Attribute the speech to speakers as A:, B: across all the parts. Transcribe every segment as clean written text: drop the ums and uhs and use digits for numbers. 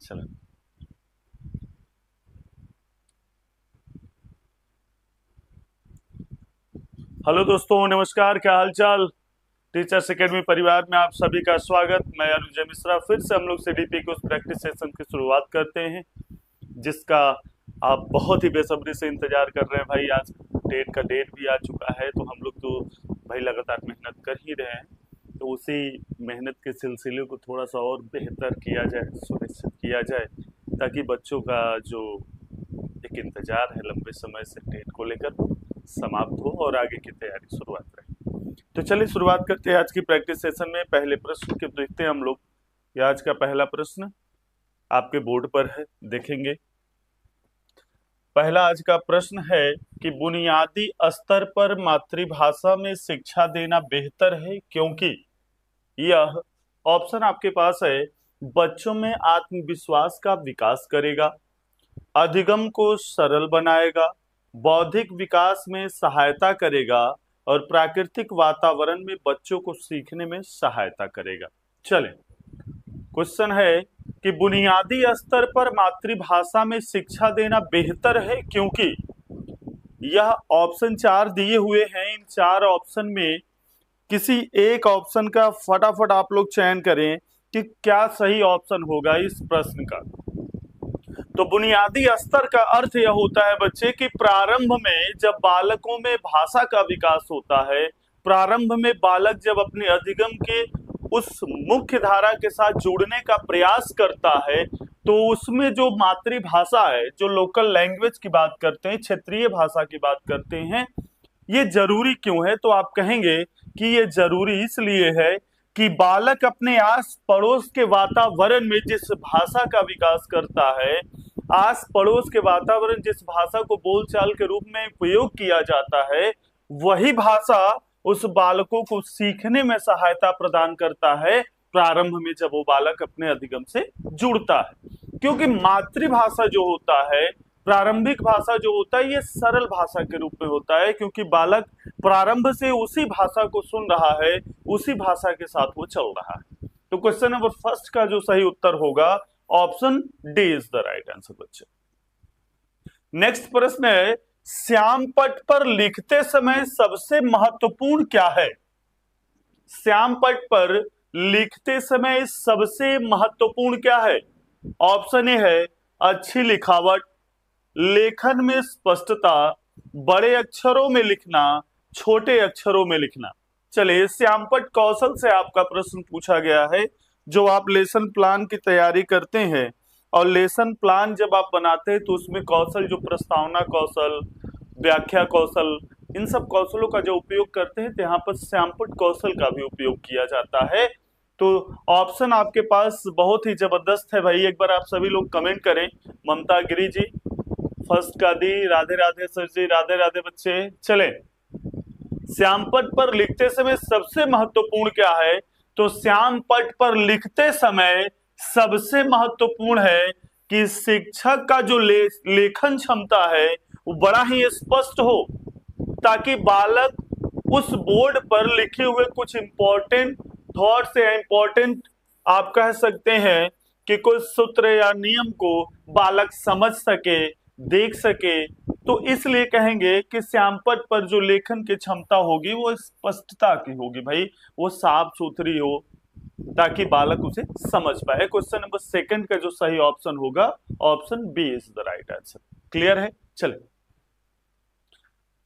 A: चलो। हेलो दोस्तों, नमस्कार। क्या हाल चाल। टीचर्स एकेडमी परिवार में आप सभी का स्वागत। मैं अनुजय मिश्रा। फिर से हम लोग सीडीपी के उस प्रैक्टिस सेशन की शुरुआत करते हैं जिसका आप बहुत ही बेसब्री से इंतजार कर रहे हैं। भाई आज डेट भी आ चुका है, तो हम लोग तो भाई लगातार मेहनत कर ही रहे हैं। तो उसी मेहनत के सिलसिले को थोड़ा सा और बेहतर किया जाए, सुनिश्चित किया जाए, ताकि बच्चों का जो एक इंतजार है लंबे समय से डेट को लेकर समाप्त हो और आगे की तैयारी शुरुआत रहे। तो चलिए शुरुआत करते हैं आज की प्रैक्टिस सेशन में। पहले प्रश्न के देखते हैं हम लोग। ये आज का पहला प्रश्न आपके बोर्ड पर है, देखेंगे। पहला आज का प्रश्न है कि बुनियादी स्तर पर मातृभाषा में शिक्षा देना बेहतर है क्योंकि यह ऑप्शन आपके पास है, बच्चों में आत्मविश्वास का विकास करेगा, अधिगम को सरल बनाएगा, बौद्धिक विकास में सहायता करेगा और प्राकृतिक वातावरण में बच्चों को सीखने में सहायता करेगा। चलें, क्वेश्चन है कि बुनियादी स्तर पर मातृभाषा में शिक्षा देना बेहतर है क्योंकि यह ऑप्शन 4 दिए हुए हैं। इन 4 ऑप्शन में किसी एक ऑप्शन का फटाफट आप लोग चयन करें कि क्या सही ऑप्शन होगा इस प्रश्न का। तो बुनियादी स्तर का अर्थ यह होता है बच्चे कि प्रारंभ में जब बालकों में भाषा का विकास होता है, प्रारंभ में बालक जब अपने अधिगम के उस मुख्य धारा के साथ जुड़ने का प्रयास करता है, तो उसमें जो मातृभाषा है, जो लोकल लैंग्वेज की बात करते हैं, क्षेत्रीय भाषा की बात करते हैं, ये जरूरी क्यों है? तो आप कहेंगे कि ये जरूरी इसलिए है कि बालक अपने आस पड़ोस के वातावरण में जिस भाषा का विकास करता है, आस पड़ोस के वातावरण जिस भाषा को बोलचाल के रूप में उपयोग किया जाता है, वही भाषा उस बालकों को सीखने में सहायता प्रदान करता है प्रारंभ में जब वो बालक अपने अधिगम से जुड़ता है। क्योंकि मातृभाषा जो होता है, प्रारंभिक भाषा जो होता है, ये सरल भाषा के रूप में होता है क्योंकि बालक प्रारंभ से उसी भाषा को सुन रहा है, उसी भाषा के साथ वो चल रहा है। तो क्वेश्चन नंबर फर्स्ट का जो सही उत्तर होगा option D is the right answer बच्चे। नेक्स्ट प्रश्न है, श्याम पट पर लिखते समय सबसे महत्वपूर्ण क्या है? श्याम पट पर लिखते समय सबसे महत्वपूर्ण क्या है? ऑप्शन ए है अच्छी लिखावट, लेखन में स्पष्टता, बड़े अक्षरों में लिखना, छोटे अक्षरों में लिखना। चलिए, श्यामपट कौशल से आपका प्रश्न पूछा गया है। जो आप लेसन प्लान की तैयारी करते हैं और लेसन प्लान जब आप बनाते हैं तो उसमें कौशल, जो प्रस्तावना कौशल, व्याख्या कौशल, इन सब कौशलों का जो उपयोग करते हैं, तो यहाँ पर श्यामपट कौशल का भी उपयोग किया जाता है। तो ऑप्शन आपके पास बहुत ही जबरदस्त है भाई। एक बार आप सभी लोग कमेंट करें। ममता गिरी जी फर्स्ट का दी, राधे राधे सर जी, राधे राधे बच्चे। चले, श्यामपट पर लिखते समय सबसे महत्वपूर्ण क्या है? तो श्यामपट पर लिखते समय सबसे महत्वपूर्ण है कि शिक्षक का जो लेखन क्षमता है वो बड़ा ही स्पष्ट हो, ताकि बालक उस बोर्ड पर लिखे हुए कुछ इंपॉर्टेंट थॉट्स या इंपॉर्टेंट आप कह सकते हैं कि कुछ सूत्र या नियम को बालक समझ सके, देख सके। तो इसलिए कहेंगे कि श्यामपट पर जो लेखन की क्षमता होगी वो स्पष्टता की होगी भाई, वो साफ सुथरी हो ताकि बालक उसे समझ पाए। क्वेश्चन नंबर सेकंड का जो सही ऑप्शन होगा option B is the right answer. Clear है? चले,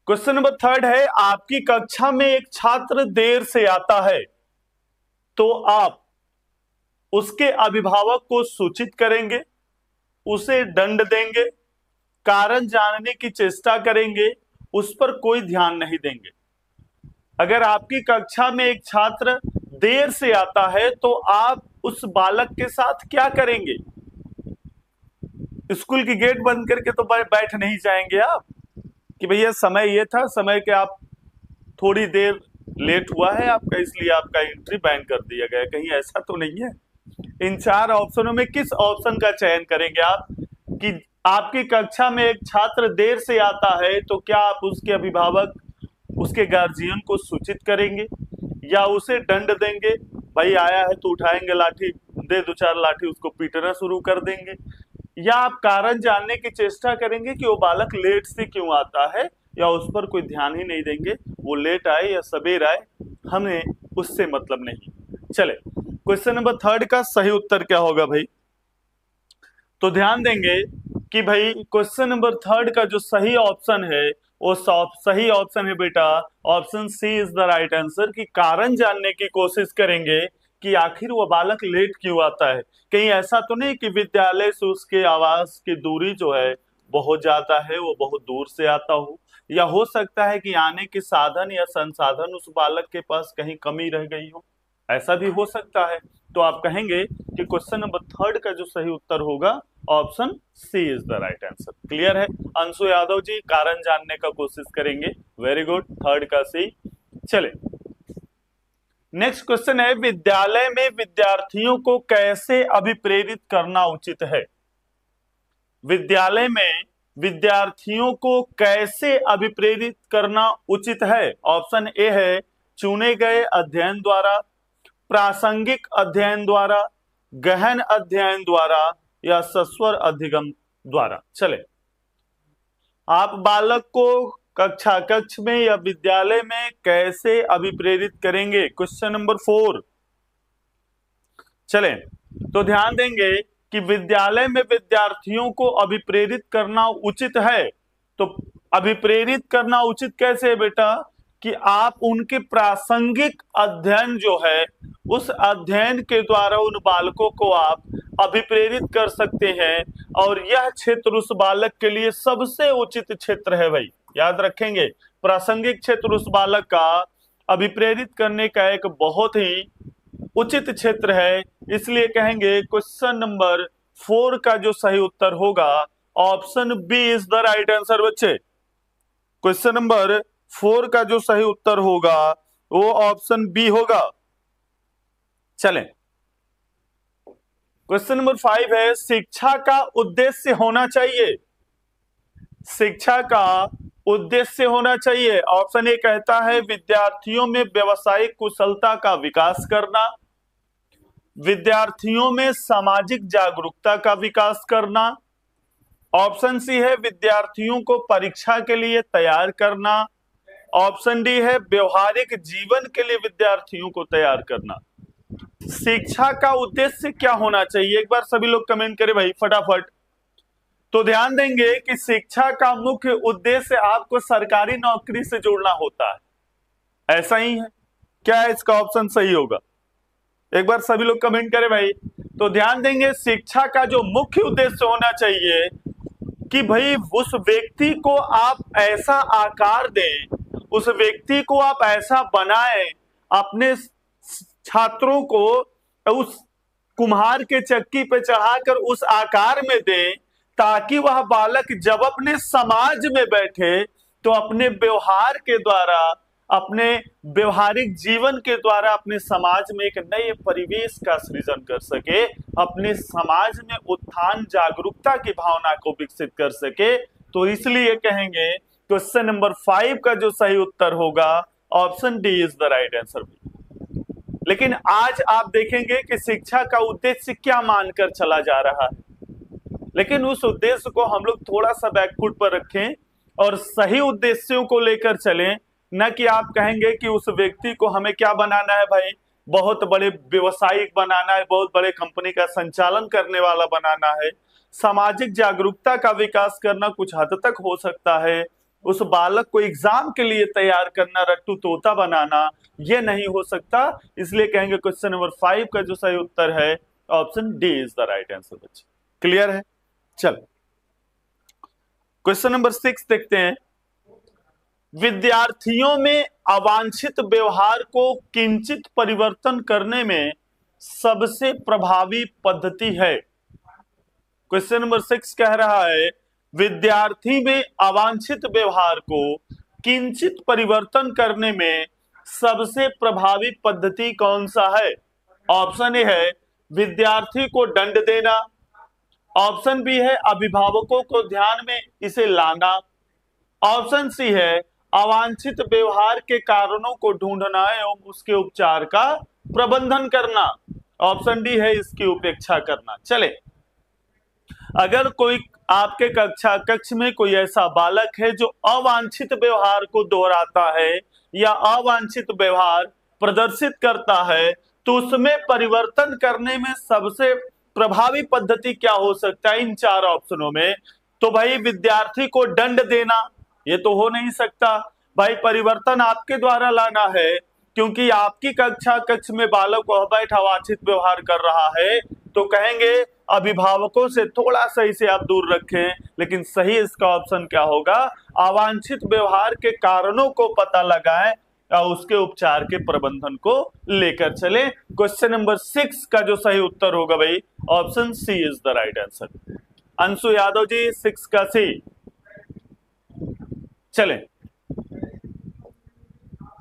A: क्वेश्चन नंबर थर्ड है, आपकी कक्षा में एक छात्र देर से आता है तो आप उसके अभिभावक को सूचित करेंगे, उसे दंड देंगे, कारण जानने की चेष्टा करेंगे, उस पर कोई ध्यान नहीं देंगे। अगर आपकी कक्षा में एक छात्र देर से आता है तो आप उस बालक के साथ क्या करेंगे? स्कूल की गेट बंद करके तो बैठ नहीं जाएंगे आप कि भैया समय ये था, समय के आप थोड़ी देर लेट हुआ है आपका, इसलिए आपका एंट्री बैन कर दिया गया। कहीं ऐसा तो नहीं है। इन 4 ऑप्शनों में किस ऑप्शन का चयन करेंगे आप कि आपकी कक्षा में एक छात्र देर से आता है तो क्या आप उसके अभिभावक, उसके गार्जियन को सूचित करेंगे या उसे दंड देंगे? भाई आया है तो उठाएंगे लाठी, दे दो चार लाठी उसको पीटना शुरू कर देंगे, या आप कारण जानने की चेष्टा करेंगे कि वो बालक लेट से क्यों आता है, या उस पर कोई ध्यान ही नहीं देंगे, वो लेट आए या सवेर आए हमें उससे मतलब नहीं। चले क्वेश्चन नंबर 3 का सही उत्तर क्या होगा भाई? तो ध्यान देंगे कि भाई क्वेश्चन नंबर 3 का जो सही ऑप्शन है वो सही ऑप्शन है बेटा option C is the right answer, कि कारण जानने की कोशिश करेंगे कि आखिर वो बालक लेट क्यों आता है। कहीं ऐसा तो नहीं कि विद्यालय से उसके आवास की दूरी जो है बहुत ज्यादा है, वो बहुत दूर से आता हो, या हो सकता है कि आने के साधन या संसाधन उस बालक के पास कहीं कमी रह गई हो, ऐसा भी हो सकता है। तो आप कहेंगे कि क्वेश्चन नंबर 3 का जो सही उत्तर होगा option C is the right answer. Clear है? अंशु यादव जी कारण जानने का कोशिश करेंगे, वेरी गुड, 3 का सी। चले नेक्स्ट क्वेश्चन है, विद्यालय में विद्यार्थियों को कैसे अभिप्रेरित करना उचित है? विद्यालय में विद्यार्थियों को कैसे अभिप्रेरित करना उचित है? ऑप्शन ए है चुने गए अध्ययन द्वारा, प्रासंगिक अध्ययन द्वारा, गहन अध्ययन द्वारा, या सस्वर अधिगम द्वारा। चले आप बालक को कक्ष में या विद्यालय में कैसे अभिप्रेरित करेंगे? Question number 4। चलें तो ध्यान देंगे कि विद्यालय में विद्यार्थियों को अभिप्रेरित करना उचित है। तो अभिप्रेरित करना उचित कैसे है बेटा? कि आप उनके प्रासंगिक अध्ययन जो है उस अध्ययन के द्वारा उन बालकों को आप अभिप्रेरित कर सकते हैं, और यह क्षेत्र उस बालक के लिए सबसे उचित क्षेत्र है भाई, याद रखेंगे। प्रासंगिक क्षेत्र उस बालक का अभिप्रेरित करने का एक बहुत ही उचित क्षेत्र है, इसलिए कहेंगे क्वेश्चन नंबर 4 का जो सही उत्तर होगा option B is the right answer. बच्चे क्वेश्चन नंबर 4 का जो सही उत्तर होगा वो ऑप्शन बी होगा। चलें क्वेश्चन नंबर 5 है, शिक्षा का उद्देश्य होना चाहिए। शिक्षा का उद्देश्य होना चाहिए। ऑप्शन ए कहता है विद्यार्थियों में व्यवसायिक कुशलता का विकास करना, विद्यार्थियों में सामाजिक जागरूकता का विकास करना। ऑप्शन सी है विद्यार्थियों को परीक्षा के लिए तैयार करना। ऑप्शन डी है व्यवहारिक जीवन के लिए विद्यार्थियों को तैयार करना। शिक्षा का उद्देश्य क्या होना चाहिए? एक बार सभी लोग कमेंट करें भाई फटाफट। तो ध्यान देंगे कि शिक्षा का मुख्य उद्देश्य आपको सरकारी नौकरी से जोड़ना होता है, ऐसा ही है क्या? इसका ऑप्शन सही होगा? एक बार सभी लोग कमेंट करें भाई। तो ध्यान देंगे शिक्षा का जो मुख्य उद्देश्य होना चाहिए कि भाई उस व्यक्ति को आप ऐसा आकार दें, उस व्यक्ति को आप ऐसा बनाएं, अपने छात्रों को उस कुम्हार के चक्की पे चढ़ाकर उस आकार में दें, ताकि वह बालक जब अपने समाज में बैठे तो अपने व्यवहार के द्वारा, अपने व्यवहारिक जीवन के द्वारा अपने समाज में एक नए परिवेश का सृजन कर सके, अपने समाज में उत्थान जागरूकता की भावना को विकसित कर सके। तो इसलिए कहेंगे क्वेश्चन नंबर 5 का जो सही उत्तर होगा option D is the right answer. लेकिन आज आप देखेंगे कि शिक्षा का उद्देश्य क्या मानकर चला जा रहा है, लेकिन उस उद्देश्य को हम लोग थोड़ा सा बैकफुट पर रखें और सही उद्देश्यों को लेकर चलें। न कि आप कहेंगे कि उस व्यक्ति को हमें क्या बनाना है भाई, बहुत बड़े व्यवसायिक बनाना है, बहुत बड़े कंपनी का संचालन करने वाला बनाना है। सामाजिक जागरूकता का विकास करना कुछ हद तक हो सकता है, उस बालक को एग्जाम के लिए तैयार करना, रट्टू तोता बनाना, यह नहीं हो सकता। इसलिए कहेंगे क्वेश्चन नंबर 5 का जो सही उत्तर है option D is the right answer. बच्चे क्लियर है? चल क्वेश्चन नंबर 6 देखते हैं। विद्यार्थियों में अवांछित व्यवहार को किंचित परिवर्तन करने में सबसे प्रभावी पद्धति है। क्वेश्चन नंबर 6 कह रहा है विद्यार्थी में अवांछित व्यवहार को किंचित परिवर्तन करने में सबसे प्रभावी पद्धति कौन सा है? ऑप्शन ए है विद्यार्थी को दंड देना, ऑप्शन बी है अभिभावकों को ध्यान में इसे लाना, ऑप्शन सी है अवांछित व्यवहार के कारणों को ढूंढना एवं उसके उपचार का प्रबंधन करना। ऑप्शन डी है इसकी उपेक्षा करना। चले, अगर कोई आपके कक्ष में कोई ऐसा बालक है जो अवांछित व्यवहार को दोहराता है या अवांछित व्यवहार प्रदर्शित करता है, तो उसमें परिवर्तन करने में सबसे प्रभावी पद्धति क्या हो सकता है इन चार ऑप्शनों में? तो भाई विद्यार्थी को दंड देना, ये तो हो नहीं सकता। भाई परिवर्तन आपके द्वारा लाना है, क्योंकि आपकी कक्ष में बालक अवैध अवांछित व्यवहार कर रहा है, तो कहेंगे अभिभावकों से थोड़ा सा इसे आप दूर रखें। लेकिन सही इसका ऑप्शन क्या होगा? अवांछित व्यवहार के कारणों को पता लगाएं और उसके उपचार के प्रबंधन को लेकर चले। क्वेश्चन नंबर 6 का जो सही उत्तर होगा भाई option C is the right answer. Anshu Yadav ji 6 का सी। चलें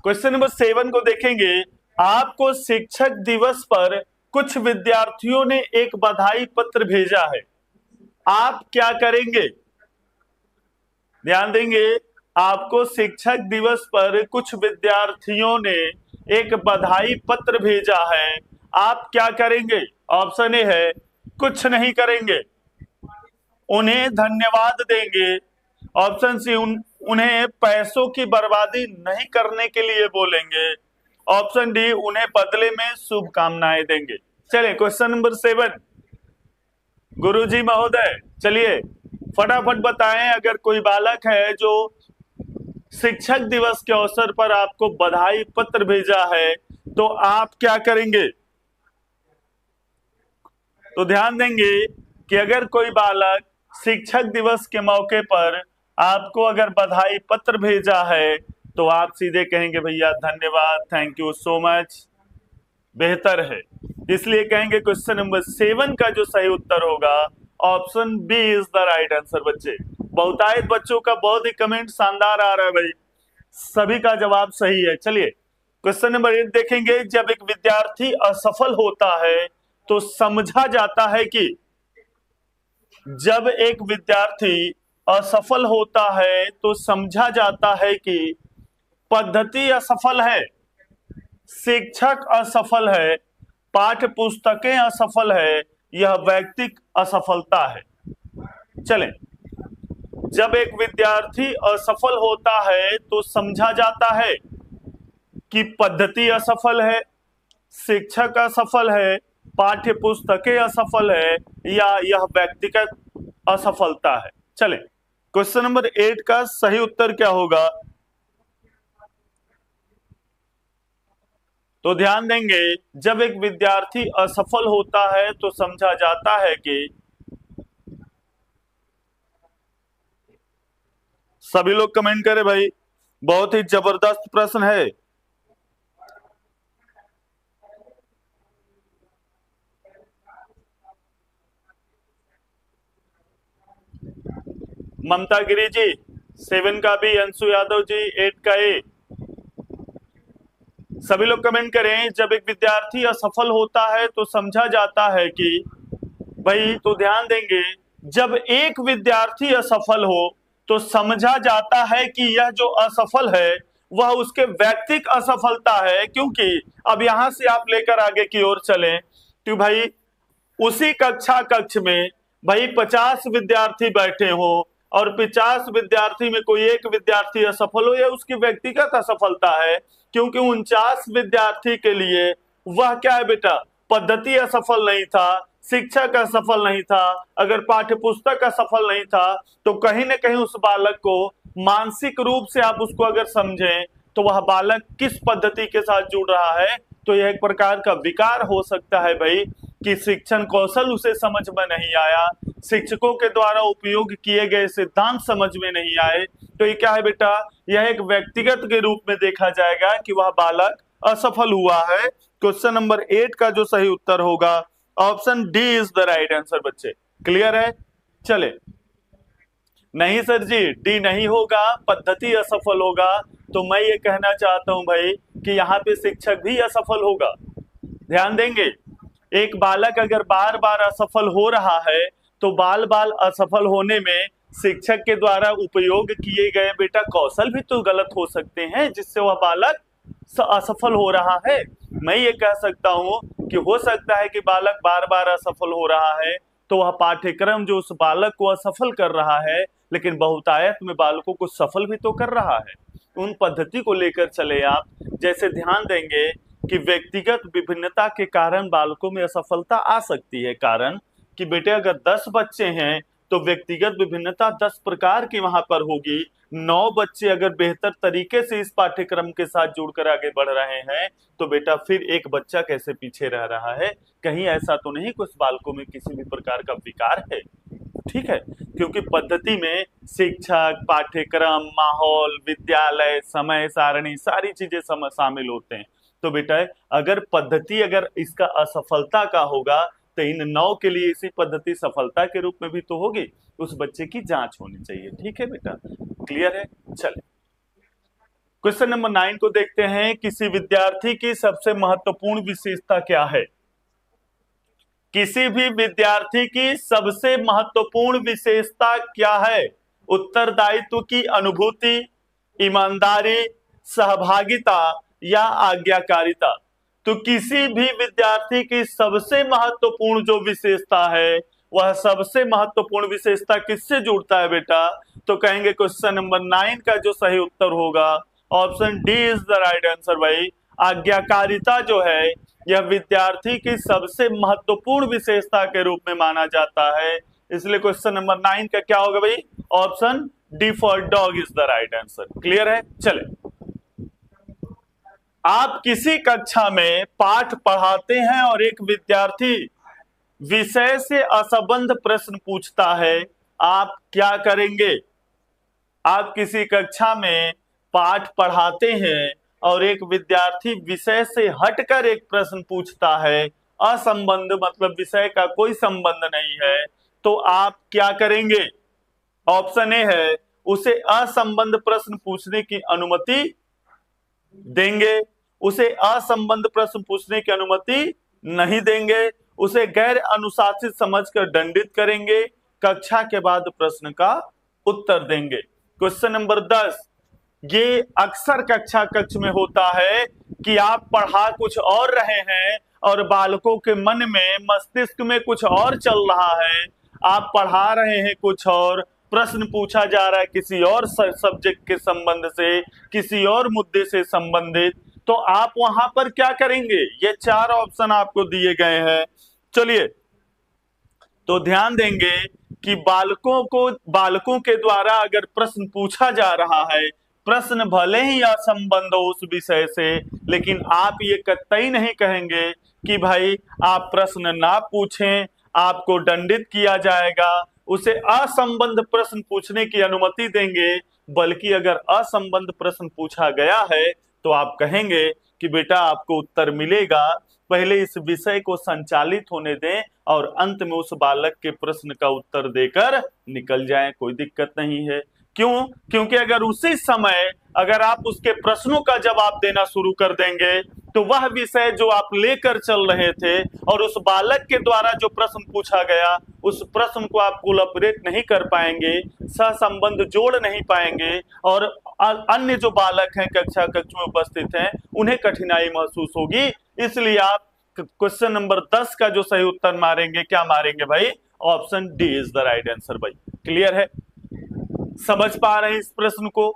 A: क्वेश्चन नंबर 7 को देखेंगे। आपको शिक्षक दिवस पर कुछ विद्यार्थियों ने एक बधाई पत्र भेजा है, आप क्या करेंगे? ध्यान देंगे, आपको शिक्षक दिवस पर कुछ विद्यार्थियों ने एक बधाई पत्र भेजा है, आप क्या करेंगे? ऑप्शन ए है कुछ नहीं करेंगे, उन्हें धन्यवाद देंगे। ऑप्शन सी उन्हें पैसों की बर्बादी नहीं करने के लिए बोलेंगे। ऑप्शन डी उन्हें बदले में शुभकामनाएं देंगे। चलिए क्वेश्चन नंबर 7 गुरुजी महोदय चलिए फटाफट बताएं, अगर कोई बालक है जो शिक्षक दिवस के अवसर पर आपको बधाई पत्र भेजा है तो आप क्या करेंगे? तो ध्यान देंगे कि अगर कोई बालक शिक्षक दिवस के मौके पर आपको अगर बधाई पत्र भेजा है तो आप सीधे कहेंगे भैया धन्यवाद, थैंक यू सो मच, बेहतर है। इसलिए कहेंगे क्वेश्चन नंबर 7 का जो सही उत्तर होगा option B is the right answer. बच्चे बहुतायत बच्चों का बहुत ही कमेंट शानदार आ रहा है भाई, सभी का जवाब सही है। चलिए क्वेश्चन नंबर 8 देखेंगे। जब एक विद्यार्थी असफल होता है तो समझा जाता है कि, जब एक विद्यार्थी असफल होता है तो समझा जाता है कि पद्धति असफल है, शिक्षक असफल है, पाठ्य पुस्तकें असफल है, यह व्यक्तिक असफलता है। चलें, जब एक विद्यार्थी असफल होता है तो समझा जाता है कि पद्धति असफल है, शिक्षक असफल है, पाठ्य पुस्तकें असफल है या यह व्यक्तिगत असफलता है। चलें क्वेश्चन नंबर 8 का सही उत्तर क्या होगा? तो ध्यान देंगे, जब एक विद्यार्थी असफल होता है तो समझा जाता है कि, सभी लोग कमेंट करें भाई, बहुत ही जबरदस्त प्रश्न है। ममता गिरी जी 7 का बी, अंशु यादव जी 8 का ए, सभी लोग कमेंट करें। जब एक विद्यार्थी असफल होता है तो समझा जाता है कि, भाई तो ध्यान देंगे, जब एक विद्यार्थी असफल हो तो समझा जाता है कि यह जो असफल है वह उसके व्यक्तिक असफलता है। क्योंकि अब यहां से आप लेकर आगे की ओर चलें कि भाई उसी कक्ष में भाई 50 विद्यार्थी बैठे हो और 50 विद्यार्थी में कोई एक विद्यार्थी असफल हो, यह उसकी व्यक्तिगत असफलता है। क्योंकि 49 विद्यार्थी के लिए वह क्या है बेटा, पद्धति असफल नहीं था, शिक्षक असफल नहीं था, अगर पाठ्य पुस्तक असफल नहीं था, तो कहीं ना कहीं उस बालक को मानसिक रूप से आप उसको अगर समझें तो वह बालक किस पद्धति के साथ जुड़ रहा है, तो यह एक प्रकार का विकार हो सकता है भाई, कि शिक्षण कौशल उसे समझ में नहीं आया, शिक्षकों के द्वारा उपयोग किए गए सिद्धांत समझ में नहीं आए, तो ये क्या है बेटा, यह एक व्यक्तिगत के रूप में देखा जाएगा कि वह बालक असफल हुआ है। क्वेश्चन नंबर 8 का जो सही उत्तर होगा option D is the right answer. बच्चे क्लियर है? चले, नहीं सर जी डी नहीं होगा, पद्धति असफल होगा, तो मैं ये कहना चाहता हूं भाई कि यहाँ पे शिक्षक भी असफल होगा। ध्यान देंगे, एक बालक अगर बार बार असफल हो रहा है तो बाल बाल असफल होने में शिक्षक के द्वारा उपयोग किए गए बेटा कौशल भी तो गलत हो सकते हैं, जिससे वह बालक असफल हो रहा है। मैं ये कह सकता हूं कि हो सकता है कि बालक बार बार असफल हो रहा है, तो वह पाठ्यक्रम जो उस बालक को असफल कर रहा है, लेकिन बहुतायत में बालकों को सफल भी तो कर रहा है। उन पद्धति को लेकर चले आप, जैसे ध्यान देंगे कि व्यक्तिगत विभिन्नता के कारण बालकों में असफलता आ सकती है। कारण कि बेटे अगर 10 बच्चे हैं तो व्यक्तिगत विभिन्नता 10 प्रकार की वहां पर होगी। 9 बच्चे अगर बेहतर तरीके से इस पाठ्यक्रम के साथ जुड़कर आगे बढ़ रहे हैं तो बेटा फिर एक बच्चा कैसे पीछे रह रहा है? कहीं ऐसा तो नहीं कुछ बालकों में किसी भी प्रकार का विकार है? ठीक है, क्योंकि पद्धति में शिक्षक, पाठ्यक्रम, माहौल, विद्यालय, समय सारणी, सारी चीजें शामिल होते हैं। तो बेटा अगर पद्धति अगर इसका असफलता का होगा तो इन 9 के लिए इसी पद्धति सफलता के रूप में भी तो होगी। उस बच्चे की जांच होनी चाहिए। ठीक है बेटा, क्लियर है? चले क्वेश्चन नंबर 9 को देखते हैं। किसी विद्यार्थी की सबसे महत्वपूर्ण विशेषता क्या है? किसी भी विद्यार्थी की सबसे महत्वपूर्ण विशेषता क्या है? उत्तरदायित्व की अनुभूति, ईमानदारी, सहभागिता या आज्ञाकारिता? तो किसी भी विद्यार्थी की सबसे महत्वपूर्ण जो विशेषता है, वह सबसे महत्वपूर्ण विशेषता किससे जुड़ता है बेटा? तो कहेंगे क्वेश्चन नंबर 9 का जो सही उत्तर होगा option D is the right answer भाई। आज्ञाकारिता जो है यह विद्यार्थी की सबसे महत्वपूर्ण विशेषता के रूप में माना जाता है। इसलिए क्वेश्चन नंबर 9 का क्या होगा भाई? Option D for dog is the right answer. Clear है? चले, आप किसी कक्षा में पाठ पढ़ाते हैं और एक विद्यार्थी विषय से असंबद्ध प्रश्न पूछता है, आप क्या करेंगे? आप किसी कक्षा में पाठ पढ़ाते हैं और एक विद्यार्थी विषय से हटकर एक प्रश्न पूछता है, असंबद्ध मतलब विषय का कोई संबंध नहीं है, तो आप क्या करेंगे? ऑप्शन ए है उसे असंबद्ध प्रश्न पूछने की अनुमति देंगे, उसे असंबद्ध प्रश्न पूछने की अनुमति नहीं देंगे, उसे गैर अनुशासित समझकर दंडित करेंगे, कक्षा के बाद प्रश्न का उत्तर देंगे। क्वेश्चन नंबर 10, ये अक्सर कक्ष में होता है कि आप पढ़ा कुछ और रहे हैं और बालकों के मन में, मस्तिष्क में कुछ और चल रहा है। आप पढ़ा रहे हैं कुछ और, प्रश्न पूछा जा रहा है किसी और सब्जेक्ट के संबंध से, किसी और मुद्दे से संबंधित, तो आप वहां पर क्या करेंगे? ये 4 ऑप्शन आपको दिए गए हैं। चलिए, तो ध्यान देंगे कि बालकों के द्वारा अगर प्रश्न पूछा जा रहा है, प्रश्न भले ही असंबद्ध हो उस विषय से, लेकिन आप ये कतई नहीं कहेंगे कि भाई आप प्रश्न ना पूछें, आपको दंडित किया जाएगा। उसे असंबद्ध प्रश्न पूछने की अनुमति देंगे, बल्कि अगर असंबद्ध प्रश्न पूछा गया है तो आप कहेंगे कि बेटा आपको उत्तर मिलेगा, पहले इस विषय को संचालित होने दें और अंत में उस बालक के प्रश्न का उत्तर देकर निकल जाएं, कोई दिक्कत नहीं है। क्यों? क्योंकि अगर उसी समय अगर आप उसके प्रश्नों का जवाब देना शुरू कर देंगे तो वह विषय जो आप लेकर चल रहे थे और उस बालक के द्वारा जो प्रश्न पूछा गया, उस प्रश्न को आप कोलैबोरेट नहीं कर पाएंगे, सहसंबंध जोड़ नहीं पाएंगे, और अन्य जो बालक हैं कक्षा में उपस्थित हैं उन्हें कठिनाई महसूस होगी। इसलिए आप क्वेश्चन नंबर 10 का जो सही उत्तर मारेंगे, क्या मारेंगे भाई? Option D is the right answer भाई। क्लियर है? समझ पा रहे हैं इस प्रश्न को?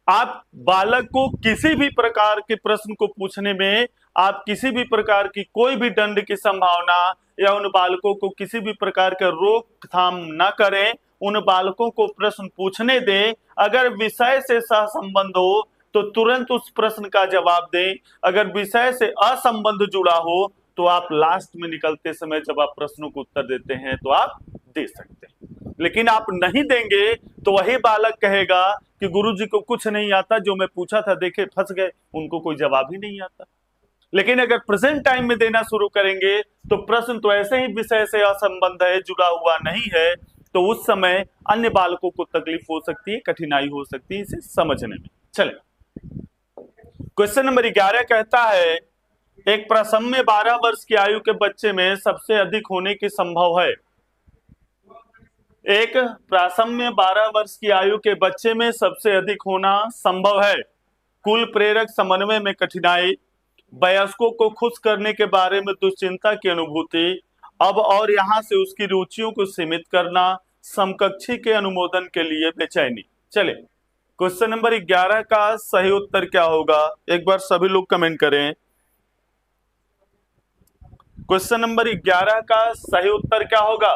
A: आप बालक को किसी भी प्रकार के प्रश्न को पूछने में आप किसी भी प्रकार की कोई भी दंड की संभावना या उन बालकों को किसी भी प्रकार का रोकथाम न करें, उन बालकों को प्रश्न पूछने दें। अगर विषय से सहसंबंध हो तो तुरंत उस प्रश्न का जवाब दें, अगर विषय से असंबंध जुड़ा हो तो आप लास्ट में निकलते समय जब आप प्रश्नों को उत्तर देते हैं तो आप दे सकते हैं। लेकिन आप नहीं देंगे तो वही बालक कहेगा कि गुरुजी को कुछ नहीं आता, जो मैं पूछा था देखे फंस गए, उनको कोई जवाब ही नहीं आता। लेकिन अगर प्रेजेंट टाइम में देना शुरू करेंगे तो प्रश्न तो ऐसे ही विषय से असंबंध है, जुड़ा हुआ नहीं है, तो उस समय अन्य बालकों को तकलीफ हो सकती है, कठिनाई हो सकती है इसे समझने में। चले, क्वेश्चन नंबर 11 कहता है एक प्रसम्य 12 वर्ष की आयु के बच्चे में सबसे अधिक होने की संभव है। एक प्रासम्य 12 वर्ष की आयु के बच्चे में सबसे अधिक होना संभव है। कुल प्रेरक समन्वय में कठिनाई, वयस्कों को खुश करने के बारे में दुश्चिंता की अनुभूति, अब और यहां से उसकी रुचियों को सीमित करना, समकक्षी के अनुमोदन के लिए बेचैनी। चले, क्वेश्चन नंबर 11 का सही उत्तर क्या होगा, एक बार सभी लोग कमेंट करें। क्वेश्चन नंबर 11 का सही उत्तर क्या होगा?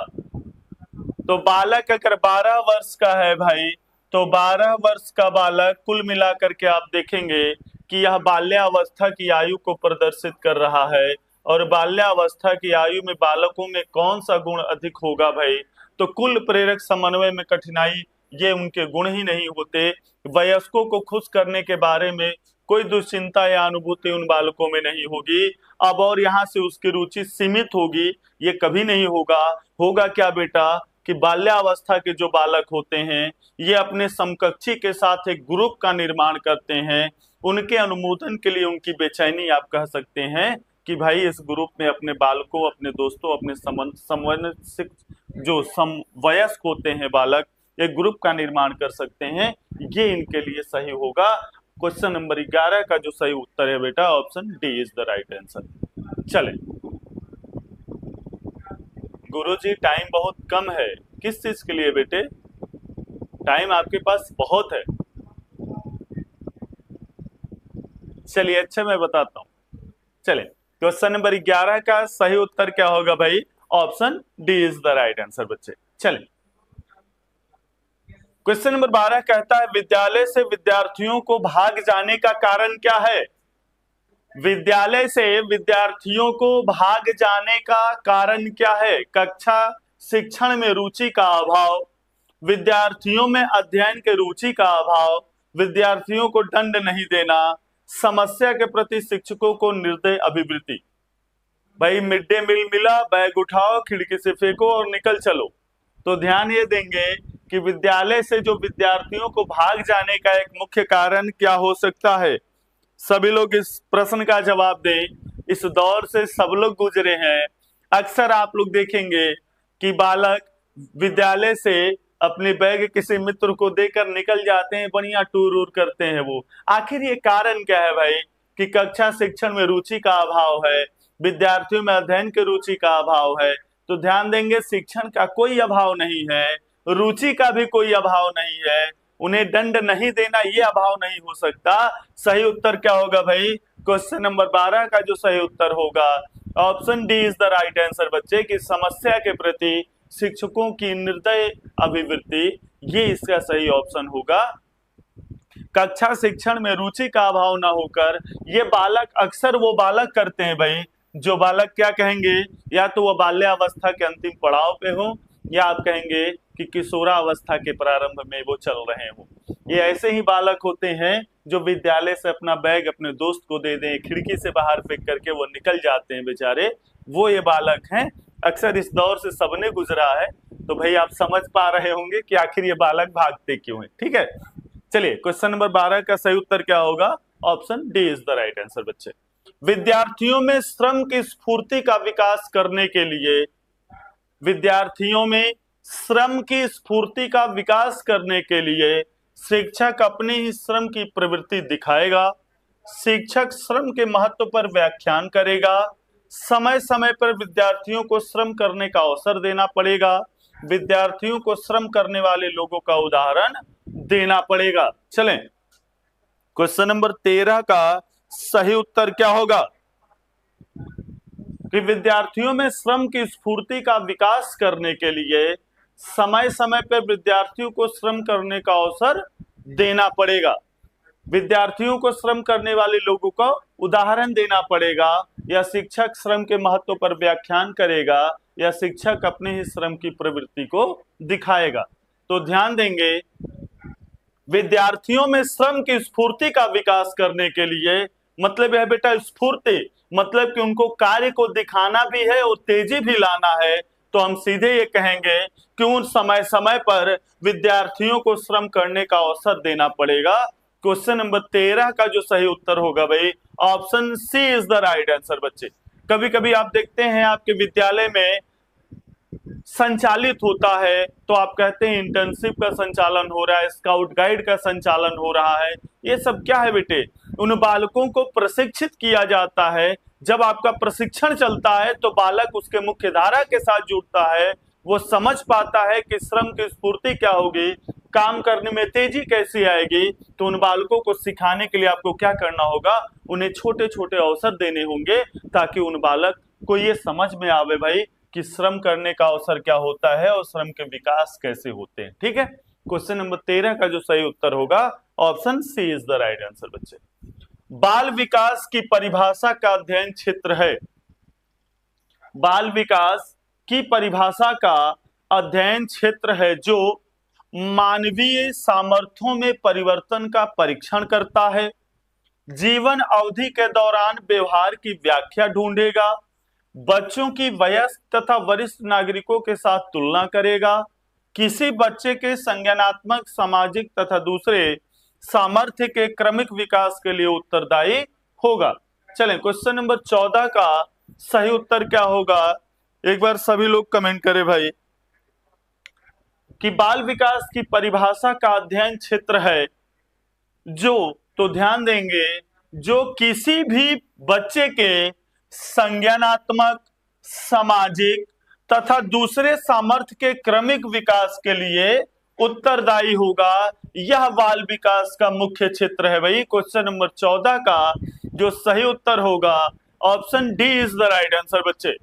A: तो बालक अगर 12 वर्ष का है भाई, तो 12 वर्ष का बालक कुल मिलाकर के आप देखेंगे कि यह बाल्यावस्था की आयु को प्रदर्शित कर रहा है। और बाल्यावस्था की आयु में बालकों में कौन सा गुण अधिक होगा भाई? तो कुल प्रेरक समन्वय में कठिनाई, ये उनके गुण ही नहीं होते। वयस्कों को खुश करने के बारे में कोई दुश्चिंता या अनुभूति उन बालकों में नहीं होगी। अब और यहाँ से उसकी रुचि सीमित होगी, ये कभी नहीं होगा। होगा क्या बेटा कि बाल्यावस्था के जो बालक होते हैं ये अपने समकक्षी के साथ एक ग्रुप का निर्माण करते हैं। उनके अनुमोदन के लिए उनकी बेचैनी आप कह सकते हैं कि भाई इस ग्रुप में अपने बालकों, अपने दोस्तों, अपने समवयस्क जो समवयस्क होते हैं बालक, एक ग्रुप का निर्माण कर सकते हैं। ये इनके लिए सही होगा। क्वेश्चन नंबर 11 का जो सही उत्तर है बेटा, option D is the right answer. चले गुरुजी, टाइम बहुत कम है। किस चीज के लिए बेटे? टाइम आपके पास बहुत है। चलिए अच्छा मैं बताता हूं। चले, क्वेश्चन नंबर 11 का सही उत्तर क्या होगा भाई? Option D is the right answer बच्चे। चले, क्वेश्चन नंबर 12 कहता है विद्यालय से विद्यार्थियों को भाग जाने का कारण क्या है? विद्यालय से विद्यार्थियों को भाग जाने का कारण क्या है? कक्षा शिक्षण में रुचि का अभाव, विद्यार्थियों में अध्ययन के रुचि का अभाव, विद्यार्थियों को दंड नहीं देना, समस्या के प्रति शिक्षकों को निर्दय अभिवृत्ति। भाई मिड डे मील मिला, बैग उठाओ, खिड़की से फेंको और निकल चलो। तो ध्यान ये देंगे कि विद्यालय से जो विद्यार्थियों को भाग जाने का एक मुख्य कारण क्या हो सकता है? सभी लोग इस प्रश्न का जवाब दें। इस दौर से सब लोग गुजरे हैं। अक्सर आप लोग देखेंगे कि बालक विद्यालय से अपने बैग किसी मित्र को देकर निकल जाते हैं, बढ़िया टूर वूर करते हैं। वो आखिर ये कारण क्या है भाई? कि कक्षा शिक्षण में रुचि का अभाव है, विद्यार्थियों में अध्ययन की रुचि का अभाव है। तो ध्यान देंगे, शिक्षण का कोई अभाव नहीं है, रुचि का भी कोई अभाव नहीं है, उन्हें दंड नहीं देना ये अभाव नहीं हो सकता। सही उत्तर क्या होगा भाई? क्वेश्चन नंबर 12 का जो सही उत्तर होगा, option D is the right answer बच्चे, कि समस्या के प्रति शिक्षकों की निर्दय अभिवृत्ति, ये इसका सही ऑप्शन होगा। कक्षा शिक्षण में रुचि का अभाव ना होकर ये बालक, अक्सर वो बालक करते हैं भाई, जो बालक क्या कहेंगे, या तो वह बाल्यावस्था के अंतिम पड़ाव पे हो, या आप कहेंगे कि किशोरावस्था के प्रारंभ में वो चल रहे हो। ये ऐसे ही बालक होते हैं जो विद्यालय से अपना बैग अपने दोस्त को दे दें, खिड़की से बाहर फेंक करके वो निकल जाते हैं बेचारे, वो ये बालक हैं। अक्सर इस दौर से सबने गुजरा है। तो भाई आप समझ पा रहे होंगे कि आखिर ये बालक भागते क्यों हैं। ठीक है, चलिए क्वेश्चन नंबर 12 का सही उत्तर क्या होगा? Option D is the right answer बच्चे। विद्यार्थियों में श्रम की स्फूर्ति का विकास करने के लिए, विद्यार्थियों में श्रम की स्फूर्ति का विकास करने के लिए शिक्षक अपने ही श्रम की प्रवृत्ति दिखाएगा, शिक्षक श्रम के महत्व पर व्याख्यान करेगा, समय समय पर विद्यार्थियों को श्रम करने का अवसर देना पड़ेगा, विद्यार्थियों को श्रम करने वाले लोगों का उदाहरण देना पड़ेगा। चलें, क्वेश्चन नंबर 13 का सही उत्तर क्या होगा? कि विद्यार्थियों में श्रम की स्फूर्ति का विकास करने के लिए समय समय पर विद्यार्थियों को श्रम करने का अवसर देना पड़ेगा, विद्यार्थियों को श्रम करने वाले लोगों का उदाहरण देना पड़ेगा, या शिक्षक श्रम के महत्व पर व्याख्यान करेगा, या शिक्षक अपने ही श्रम की प्रवृत्ति को दिखाएगा। तो ध्यान देंगे, विद्यार्थियों में श्रम की स्फूर्ति का विकास करने के लिए मतलब है बेटा स्फूर्ति, मतलब कि उनको कार्य को दिखाना भी है और तेजी भी लाना है। तो हम सीधे ये कहेंगे कि उन समय समय पर विद्यार्थियों को श्रम करने का अवसर देना पड़ेगा। क्वेश्चन नंबर 13 का जो सही उत्तर होगा भाई, option C is the right answer बच्चे। कभी कभी आप देखते हैं आपके विद्यालय में संचालित होता है, तो आप कहते हैं इंटर्नशिप का संचालन हो रहा है, स्काउट गाइड का संचालन हो रहा है। ये सब क्या है बेटे? उन बालकों को प्रशिक्षित किया जाता है। जब आपका प्रशिक्षण चलता है तो बालक उसके मुख्य धारा के साथ जुड़ता है, वो समझ पाता है कि श्रम की स्फूर्ति क्या होगी, काम करने में तेजी कैसी आएगी। तो उन बालकों को सिखाने के लिए आपको क्या करना होगा, उन्हें छोटे छोटे अवसर देने होंगे ताकि उन बालक को ये समझ में आवे भाई कि श्रम करने का अवसर क्या होता है और श्रम के विकास कैसे होते हैं। ठीक है, क्वेश्चन नंबर 13 का जो सही उत्तर होगा option C is the right answer. बच्चे, बाल विकास की परिभाषा का अध्ययन क्षेत्र है। बाल विकास की परिभाषा का अध्ययन क्षेत्र है जो मानवीय सामर्थ्यों में परिवर्तन का परीक्षण करता है, जीवन अवधि के दौरान व्यवहार की व्याख्या ढूंढेगा, बच्चों की वयस्क तथा वरिष्ठ नागरिकों के साथ तुलना करेगा, किसी बच्चे के संज्ञानात्मक, सामाजिक तथा दूसरे सामर्थ्य के क्रमिक विकास के लिए उत्तरदायी होगा। चलें, क्वेश्चन नंबर 14 का सही उत्तर क्या होगा, एक बार सभी लोग कमेंट करें भाई कि बाल विकास की परिभाषा का अध्ययन क्षेत्र है जो, तो ध्यान देंगे, जो किसी भी बच्चे के संज्ञानात्मक, सामाजिक तथा दूसरे सामर्थ्य के क्रमिक विकास के लिए उत्तरदायी होगा। यह बाल विकास का मुख्य क्षेत्र है भाई। क्वेश्चन नंबर 14 का जो सही उत्तर होगा option D is the right answer. बच्चे,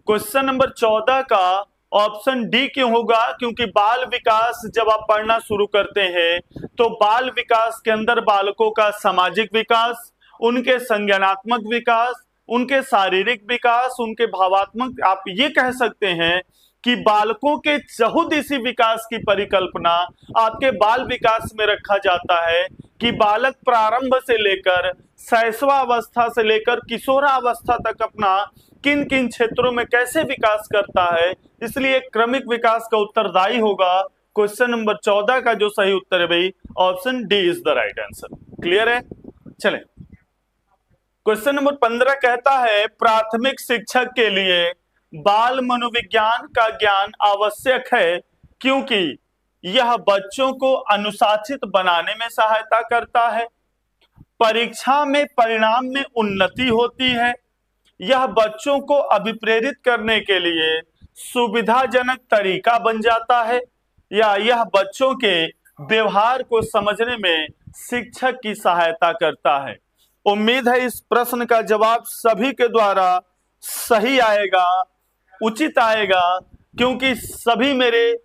A: क्वेश्चन नंबर 14 का ऑप्शन डी क्यों होगा, क्योंकि बाल विकास जब आप पढ़ना शुरू करते हैं तो बाल विकास के अंदर बालकों का सामाजिक विकास, उनके संज्ञानात्मक विकास, उनके शारीरिक विकास, उनके भावात्मक, आप ये कह सकते हैं कि बालकों के चहुदिशी विकास की परिकल्पना आपके बाल विकास में रखा जाता है कि बालक प्रारंभ से लेकर शैशवावस्था से लेकर किशोरावस्था तक अपना किन किन क्षेत्रों में कैसे विकास करता है। इसलिए क्रमिक विकास का उत्तरदायी होगा क्वेश्चन नंबर 14 का जो सही उत्तर है भाई option D is the right answer. Clear है? चलें, क्वेश्चन नंबर 15 कहता है प्राथमिक शिक्षक के लिए बाल मनोविज्ञान का ज्ञान आवश्यक है क्योंकि यह बच्चों को अनुशासित बनाने में सहायता करता है, परीक्षा में परिणाम में उन्नति होती है, यह बच्चों को अभिप्रेरित करने के लिए सुविधाजनक तरीका बन जाता है, या यह बच्चों के व्यवहार को समझने में शिक्षक की सहायता करता है। उम्मीद है इस प्रश्न का जवाब सभी के द्वारा सही आएगा, उचित आएगा, क्योंकि सभी मेरे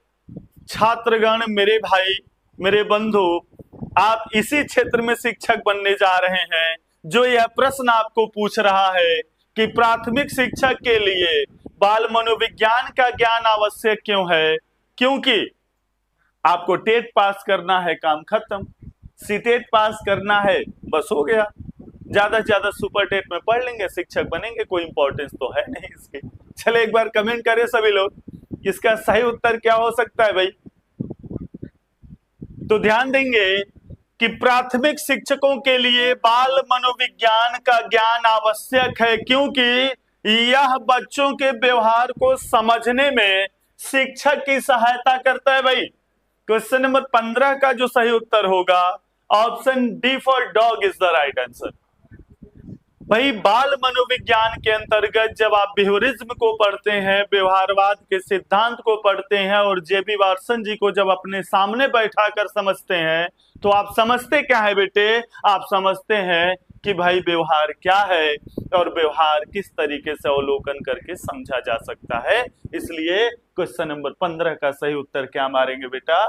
A: छात्रगण, मेरे भाई, मेरे बंधु, आप इसी क्षेत्र में शिक्षक बनने जा रहे हैं। जो यह प्रश्न आपको पूछ रहा है कि प्राथमिक शिक्षक के लिए बाल मनोविज्ञान का ज्ञान आवश्यक क्यों है, क्योंकि आपको टेट पास करना है, काम खत्म, सीटेट पास करना है, बस हो गया, ज्यादा से ज्यादा सुपर टेट में पढ़ लेंगे, शिक्षक बनेंगे, कोई इंपॉर्टेंस तो है नहीं इसके। चले एक बार कमेंट करें सभी लोग, इसका सही उत्तर क्या हो सकता है भाई। तो ध्यान देंगे कि प्राथमिक शिक्षकों के लिए बाल मनोविज्ञान का ज्ञान आवश्यक है क्योंकि यह बच्चों के व्यवहार को समझने में शिक्षक की सहायता करता है भाई। क्वेश्चन नंबर 15 का जो सही उत्तर होगा option D for dog is the right answer. भाई बाल मनोविज्ञान के अंतर्गत जब आप बिहेवियरिज्म को पढ़ते हैं, व्यवहारवाद के सिद्धांत को पढ़ते हैं और जेबी वाटसन जी को जब अपने सामने बैठाकर समझते हैं तो आप समझते क्या है बेटे, आप समझते हैं कि भाई व्यवहार क्या है और व्यवहार किस तरीके से अवलोकन करके समझा जा सकता है। इसलिए क्वेश्चन नंबर 15 का सही उत्तर क्या मारेंगे बेटा,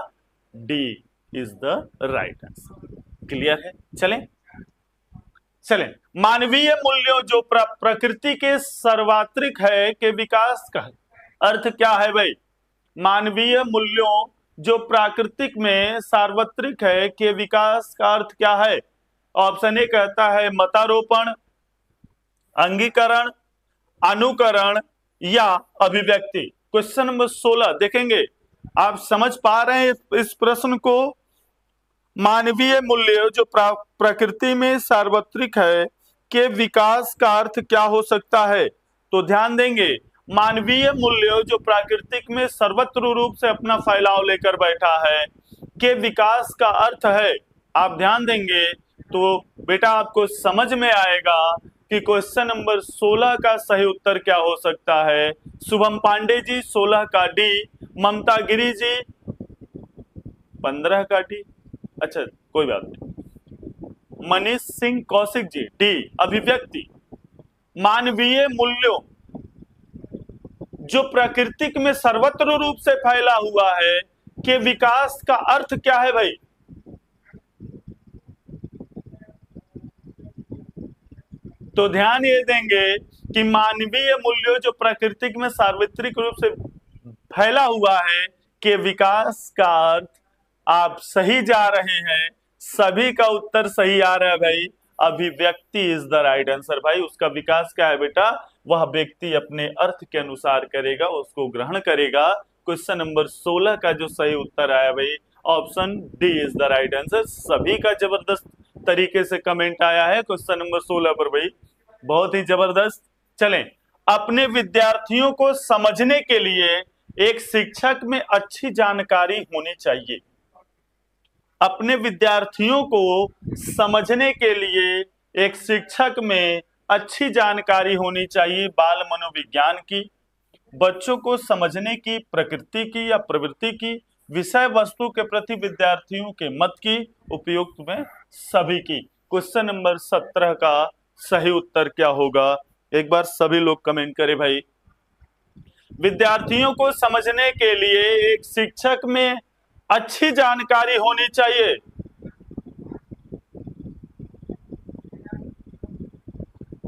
A: D is the right answer. Clear है? चलें, मानवीय मूल्यों जो प्रकृति के सार्वत्रिक है के विकास का अर्थ क्या है भाई। मानवीय मूल्यों जो प्राकृतिक में सार्वत्रिक है के विकास का अर्थ क्या है। ऑप्शन ए कहता है मतारोपण, अंगीकरण, अनुकरण या अभिव्यक्ति। क्वेश्चन नंबर 16 देखेंगे, आप समझ पा रहे हैं इस प्रश्न को। मानवीय मूल्य जो प्रकृति में सार्वत्रिक है के विकास का अर्थ क्या हो सकता है। तो ध्यान देंगे, मानवीय मूल्य जो प्राकृतिक में सर्वत्र रूप से अपना फैलाव लेकर बैठा है के विकास का अर्थ है, आप ध्यान देंगे तो बेटा आपको समझ में आएगा कि क्वेश्चन नंबर 16 का सही उत्तर क्या हो सकता है। शुभम पांडे जी 16 का डी, ममता गिरी जी 15 का डी, अच्छा कोई बात नहीं, मनीष सिंह कौशिक जी डी, अभिव्यक्ति मानवीय मूल्यों जो प्राकृतिक में सर्वत्र रूप से फैला हुआ है के विकास का अर्थ क्या है भाई? तो ध्यान ये देंगे कि मानवीय मूल्यों जो प्राकृतिक में सार्वत्रिक रूप से फैला हुआ है के विकास का अर्थ, आप सही जा रहे हैं, सभी का उत्तर सही आ रहा है भाई। अभिव्यक्ति इज द राइट आंसर भाई। उसका विकास क्या है बेटा? वह व्यक्ति अपने अर्थ के अनुसार करेगा, उसको ग्रहण करेगा। क्वेश्चन नंबर 16 का जो सही उत्तर आया भाई, option D is the right answer. सभी का जबरदस्त तरीके से कमेंट आया है क्वेश्चन नंबर 16 पर भाई, बहुत ही जबरदस्त। चलें, अपने विद्यार्थियों को समझने के लिए एक शिक्षक में अच्छी जानकारी होनी चाहिए। अपने विद्यार्थियों को समझने के लिए एक शिक्षक में अच्छी जानकारी होनी चाहिए बाल मनोविज्ञान की, बच्चों को समझने की, प्रकृति की या प्रवृत्ति की, विषय वस्तु के प्रति विद्यार्थियों के मत की, उपयुक्त में सभी की। क्वेश्चन नंबर 17 का सही उत्तर क्या होगा? एक बार सभी लोग कमेंट करें भाई। विद्यार्थियों को समझने के लिए एक शिक्षक में अच्छी जानकारी होनी चाहिए।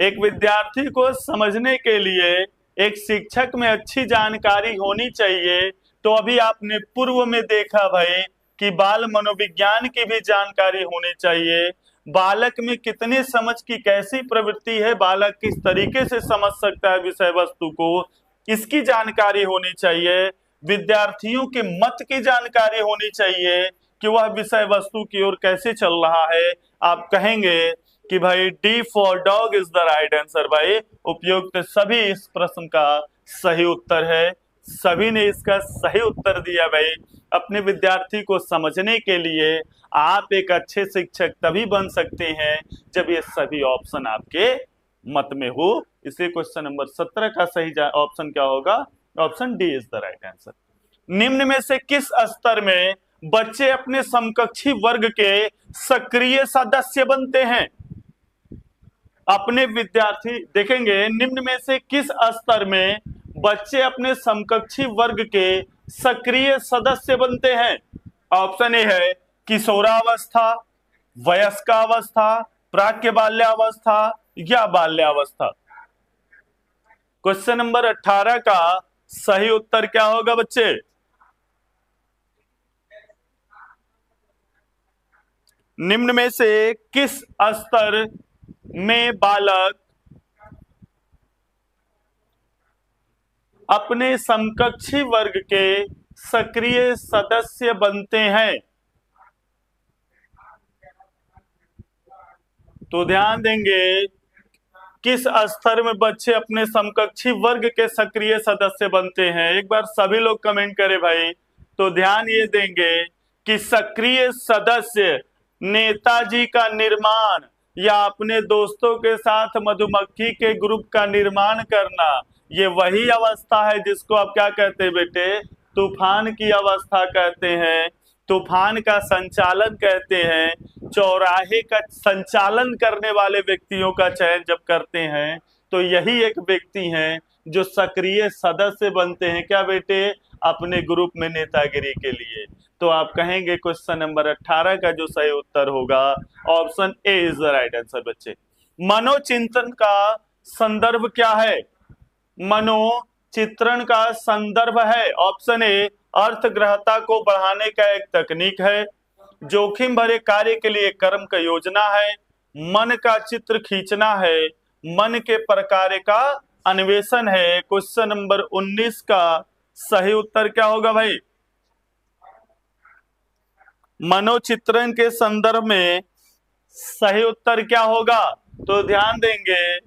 A: एक विद्यार्थी को समझने के लिए एक शिक्षक में अच्छी जानकारी होनी चाहिए। तो अभी आपने पूर्व में देखा भाई कि बाल मनोविज्ञान की भी जानकारी होनी चाहिए। बालक में कितनी समझ की कैसी प्रवृत्ति है, बालक किस तरीके से समझ सकता है विषय वस्तु को, इसकी जानकारी होनी चाहिए। विद्यार्थियों के मत की जानकारी होनी चाहिए कि वह विषय वस्तु की ओर कैसे चल रहा है। आप कहेंगे कि भाई D for dog is the right answer भाई। उपयुक्त सभी इस प्रश्न का सही उत्तर है, सभी ने इसका सही उत्तर दिया भाई। अपने विद्यार्थी को समझने के लिए आप एक अच्छे शिक्षक तभी बन सकते हैं जब ये सभी ऑप्शन आपके मत में हो। इसलिए क्वेश्चन नंबर 17 का सही ऑप्शन क्या होगा? Option D is the right answer. निम्न में से किस स्तर में बच्चे अपने समकक्षी वर्ग के सक्रिय सदस्य बनते हैं? अपने विद्यार्थी देखेंगे निम्न में से किस स्तर में बच्चे अपने समकक्षी वर्ग के सक्रिय सदस्य बनते हैं? ऑप्शन ए है किशोरावस्था, वयस्कावस्था, प्राक्य बाल्यावस्था या बाल्यावस्था। क्वेश्चन नंबर 18 का सही उत्तर क्या होगा बच्चे? निम्न में से किस स्तर में बालक अपने समकक्षी वर्ग के सक्रिय सदस्य बनते हैं? तो ध्यान देंगे किस स्तर में बच्चे अपने समकक्षी वर्ग के सक्रिय सदस्य बनते हैं। एक बार सभी लोग कमेंट करें भाई। तो ध्यान ये देंगे कि सक्रिय सदस्य नेताजी का निर्माण या अपने दोस्तों के साथ मधुमक्खी के ग्रुप का निर्माण करना, ये वही अवस्था है जिसको आप क्या कहते हैं बेटे? तूफान की अवस्था कहते हैं, तूफान का संचालन कहते हैं। चौराहे का संचालन करने वाले व्यक्तियों का चयन जब करते हैं तो यही एक व्यक्ति हैं जो सक्रिय सदस्य बनते हैं क्या बेटे? अपने ग्रुप में नेतागिरी के लिए। तो आप कहेंगे क्वेश्चन नंबर 18 का जो सही उत्तर होगा option A is the right answer बच्चे। मनोचिंतन का संदर्भ क्या है? मनोचित्रण का संदर्भ है ऑप्शन ए अर्थग्रहता को बढ़ाने का एक तकनीक है, जोखिम भरे कार्य के लिए कर्म का योजना है, मन का चित्र खींचना है, मन के प्रकार का अन्वेषण है। क्वेश्चन नंबर 19 का सही उत्तर क्या होगा भाई? मनोचित्रण के संदर्भ में सही उत्तर क्या होगा? तो ध्यान देंगे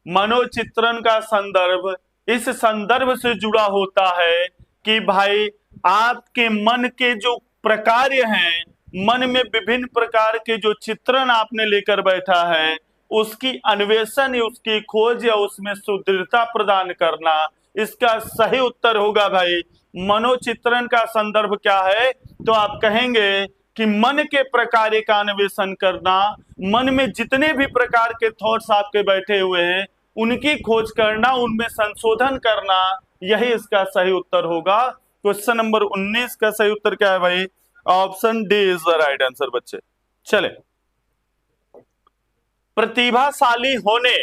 A: मनोचित्रण का संदर्भ इस संदर्भ से जुड़ा होता है कि भाई आपके मन के जो प्रकार हैं मन में विभिन्न प्रकार के जो चित्रण आपने लेकर बैठा है उसकी अन्वेषण, उसकी खोज या उसमें सुदृढ़ता प्रदान करना, इसका सही उत्तर होगा भाई मनोचित्रण। का संदर्भ क्या है? तो आप कहेंगे कि मन के प्रकार का अन्वेषण करना, मन में जितने भी प्रकार के थॉट्स आपके बैठे हुए हैं उनकी खोज करना, उनमें संशोधन करना, यही इसका सही उत्तर होगा। क्वेश्चन नंबर 19 का सही उत्तर क्या है भाई? Option D is the right answer बच्चे। चले, प्रतिभाशाली होने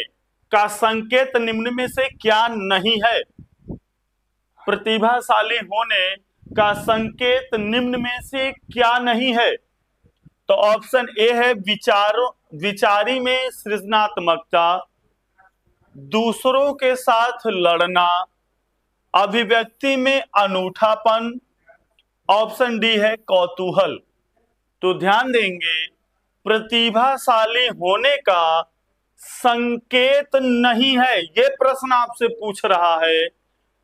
A: का संकेत निम्न में से क्या नहीं है? प्रतिभाशाली होने का संकेत निम्न में से क्या नहीं है? तो ऑप्शन ए है विचारी में सृजनात्मकता, दूसरों के साथ लड़ना, अभिव्यक्ति में अनूठापन, ऑप्शन डी है कौतूहल। तो ध्यान देंगे, प्रतिभाशाली होने का संकेत नहीं है, यह प्रश्न आपसे पूछ रहा है।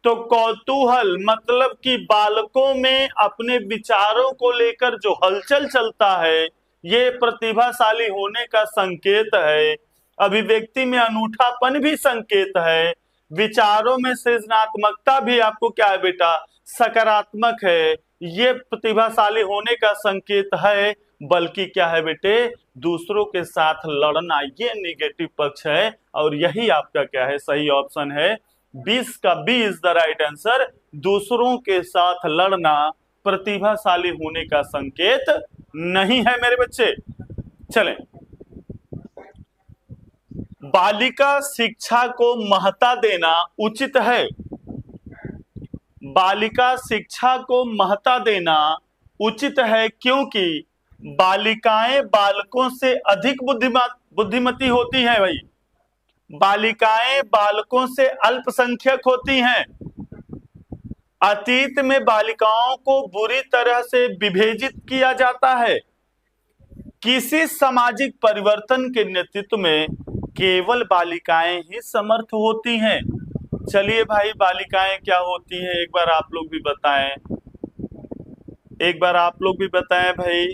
A: तो कौतूहल मतलब कि बालकों में अपने विचारों को लेकर जो हलचल चलता है ये प्रतिभाशाली होने का संकेत है। अभिव्यक्ति में अनूठापन भी संकेत है, विचारों में सृजनात्मकता भी आपको क्या है बेटा? सकारात्मक है, ये प्रतिभाशाली होने का संकेत है। बल्कि क्या है बेटे? दूसरों के साथ लड़ना, ये निगेटिव पक्ष है। और यही आपका क्या है? सही ऑप्शन है 20 का B is the right answer. दूसरों के साथ लड़ना प्रतिभाशाली होने का संकेत नहीं है मेरे बच्चे। चलें, बालिका शिक्षा को महत्ता देना उचित है। बालिका शिक्षा को महत्ता देना उचित है क्योंकि बालिकाएं बालकों से अधिक बुद्धिमती होती हैं भाई। बालिकाएं बालकों से अल्पसंख्यक होती हैं। अतीत में बालिकाओं को बुरी तरह से विभेजित किया जाता है। किसी सामाजिक परिवर्तन के नेतृत्व में केवल बालिकाएं ही समर्थ होती हैं। चलिए भाई, बालिकाएं क्या होती हैं एक बार आप लोग भी बताएं, एक बार आप लोग भी बताएं भाई